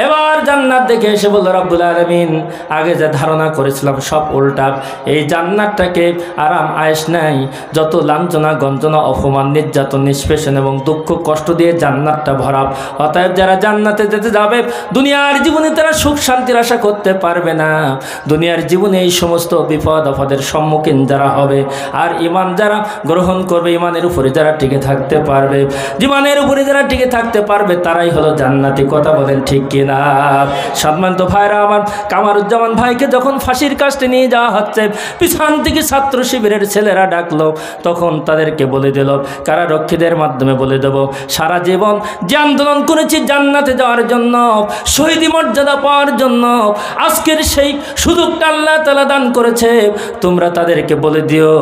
এবার জান্নাত দেখে এসে বলল, রব্বুল আলামিন আগে যা ধারণা করেছিলাম সব উল্টা। এই জান্নাতটাকে আরাম আয়েশ নাই, যত লাঞ্ছনা গঞ্জনা, অপমান, নির্যাতন, নিষ্পেষণ এবং দুঃখ কষ্ট দিয়ে জান্নাতটা ভরা। অতএব যারা জান্নাতে যেতে যাবে, দুনিয়ার জীবনে তারা সুখ শান্তির আশা করতে পারবে না। দুনিয়ার জীবনে এই সমস্ত বিপদ আপদের সম্মুখীন যারা হবে, আর ঈমান যারা গ্রহণ করবে, ঈমানের উপরে যারা টিকে থাকতে পারবে, জীবনের উপরে যারা টিকে থাকতে পারবে, তারাই হলো জান্নাতি। কথা বলেন ঠিক কিনা? সম্মানিত ভাইরা আমার, কামারুজ্জামান ভাইকে যখন ফাঁসির কাস্টে নিয়ে যাওয়া হচ্ছে, পিছন থেকে ছাত্র শিবিরের ছেলেরা ডাকলো, তখন তাদেরকে বলে দিল, কারারক্ষীদের মাধ্যমে বলে দেব, সারা জীবন যে আন্দোলন করেছি জান্নাতে যাওয়ার জন্য, শহীদি মর্যাদা পাওয়ার জন্য, আজকের সেই সুযোগটা আল্লাহ তাআলা দান করেছে। তোমরা তাদেরকে বলে দিও,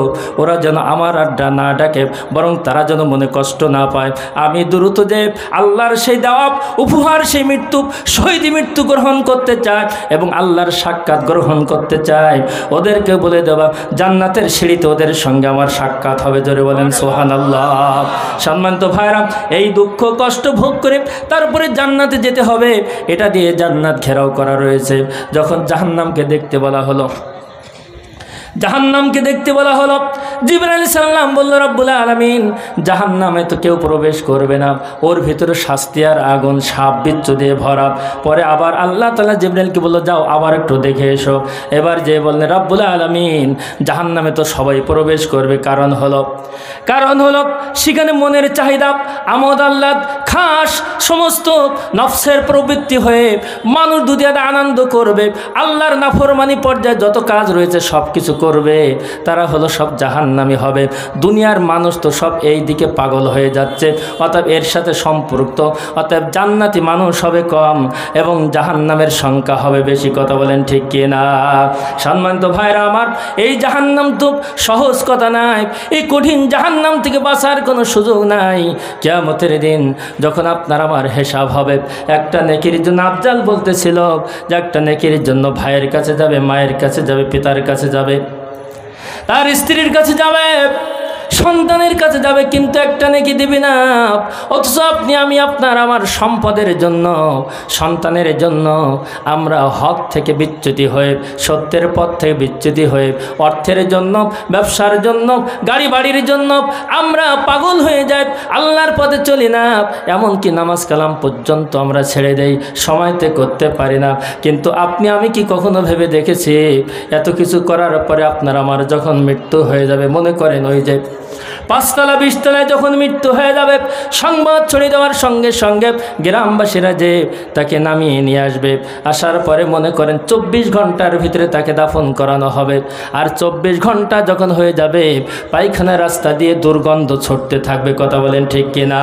ওরা যেন আমার আড্ডা না ডাকে, বরং তারা যেন মনে কষ্ট না পায়। আমি দ্রুত যে আল্লাহর সেই দেওয়া উপহার, সেই মৃত্যু, শহীদি মৃত্যু গ্রহণ করতে চাই এবং আল্লাহর সাক্ষাৎ গ্রহণ করতে চাই। ওদেরকে বলে দেওয়া, জান্নাতের সিঁড়িতে ওদের সঙ্গে আমার সাক্ষাৎ হবে। জোরে বলেন সুবহানাল্লাহ। সম্মানিত ভাইরা, এই দুঃখ কষ্ট ভোগ করে তারপরে জান্নাতে যেতে হবে, এটা দিয়ে জান্নাত ঘেরাও করা রয়েছে। যখন জাহান্নামকে দেখতে বলা হলো, জাহান্নামকে দেখতে বলা হলো, জিবরাইল আলাইহিস সালাম বলল, রব্বুল আলামিন জাহান্নামে তো কেউ প্রবেশ করবে না, ওর ভিতরে শাস্তি আর আগুন, সাপ বিচ্ছু দিয়ে ভরা। পরে আবার আল্লাহ তাআলা জিবরাইলকে বলল, যাও আবার একটু দেখে এসো। এবার যে বললেন, রব্বুল আলামিন জাহান্নামে তো সবাই প্রবেশ করবে, কারণ হলো সেখানে মনের চাহিদা, আমোদ আহ্লাদ, খাস সমস্ত নফসের প্রবৃত্তি হয়ে মানুষ দুনিয়াতে আনন্দ করবে, আল্লাহর নাফরমানি পর্যায়ে যত কাজ রয়েছে সব কিছু করবে, তারা হলো সব জাহান্নামী হবে। দুনিয়ার মানুষ তো সব এই দিকে পাগল হয়ে যাচ্ছে, অতএব এর সাথে সম্পৃক্ত, অতএব জান্নাতি মানুষ হবে কম এবং জাহান্নামের সংখ্যা হবে বেশি। কথা বলেন ঠিক কিনা? সম্মানিত ভাইরা আমার, এই জাহান্নাম তো সহজ কথা নাই, এই কঠিন জাহান্নাম থেকে বাঁচার কোনো সুযোগ নাই। কিয়ামতের দিন যখন আপনার আমার হিসাব হবে, একটা নেকির জন্য আফজাল বলতেছিল যে একটা নেকির জন্য ভাইয়ের কাছে যাবে, মায়ের কাছে যাবে, পিতার কাছে যাবে, তার স্ত্রীর কাছে যাবে, সন্তানের কাছে যাবে কিন্তু একটা নেকি দিবি না। অথচ আপনি আমি আপনার আমার সম্পদের জন্য, সন্তানের জন্য আমরা হক থেকে বিচ্যুতি হয়ে, সত্যের পথ থেকে বিচ্যুতি হয়ে, অর্থের জন্য, ব্যবসার জন্য, গাড়ি বাড়ির জন্য আমরা পাগল হয়ে যাই, আল্লাহর পথে চলি না। এমনকি নামাজ কালাম পর্যন্ত আমরা ছেড়ে দেই, সময়তে করতে পারি না। কিন্তু আপনি আমি কি কখনো ভেবে দেখেছি এত কিছু করার পরে আপনার আমার যখন মৃত্যু হয়ে যাবে, মনে করেন ওই যে 5 তলা 20 তলায় যখন মৃত্যু হয়ে যাবে, সংবাদ ছড়িয়ে দেওয়ার সঙ্গে সঙ্গে গ্রামবাসীরা যে তাকে নামিয়ে নিয়ে আসবে, আসার পরে মনে করেন 24 ঘন্টার ভিতরে তাকে দাফন করানো হবে। আর 24 ঘন্টা যখন হয়ে যাবে, পায়খানার রাস্তা দিয়ে দুর্গন্ধ ছড়তে থাকবে। কথা বলেন ঠিক কিনা?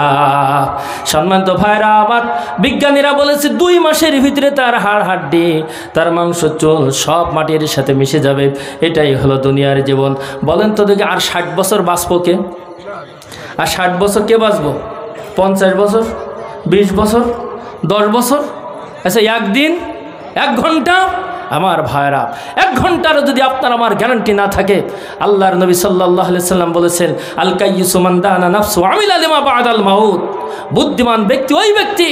সম্মানিত ভাইরা আমার, বিজ্ঞানীরা বলেছে 2 মাসের ভিতরে তার হাড় হাড্ডি, তার মাংস চুল সব মাটির সাথে মিশে যাবে। এটাই হলো দুনিয়ার জীবন। বলেন তো দেখি, আর 60 বছর বাঁচবো কে? আর 60 বছর কে বাঁচবো? 50 বছর, 20 বছর, 10 বছর? আচ্ছা, একদিন, 1 ঘন্টা? আমার ভাইরা, 1 ঘন্টারও যদি আপনার আমার গ্যারান্টি না থাকে, আল্লাহর নবী সাল্লাল্লাহু আলাইহি সাল্লাম বলেছেন, আল কাইয়িসু মান দানা নাফসু আমিলা লিমা বা'দাল মাউত। বুদ্ধিমান ব্যক্তি ওই ব্যক্তি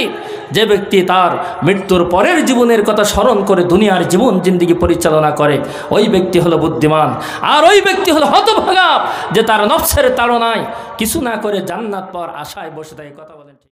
যে ব্যক্তি তার মৃত্যুর পরের জীবনের কথা স্মরণ করে দুনিয়ার জীবন জিন্দেগি পরিচালনা করে, ওই ব্যক্তি হলো বুদ্ধিমান। আর ওই ব্যক্তি হলো হতভাগা যে তার নফসের তাড়নায় কিছু না করে জান্নাত পাওয়ার আশায় বসে থাকে। কথা বলেন।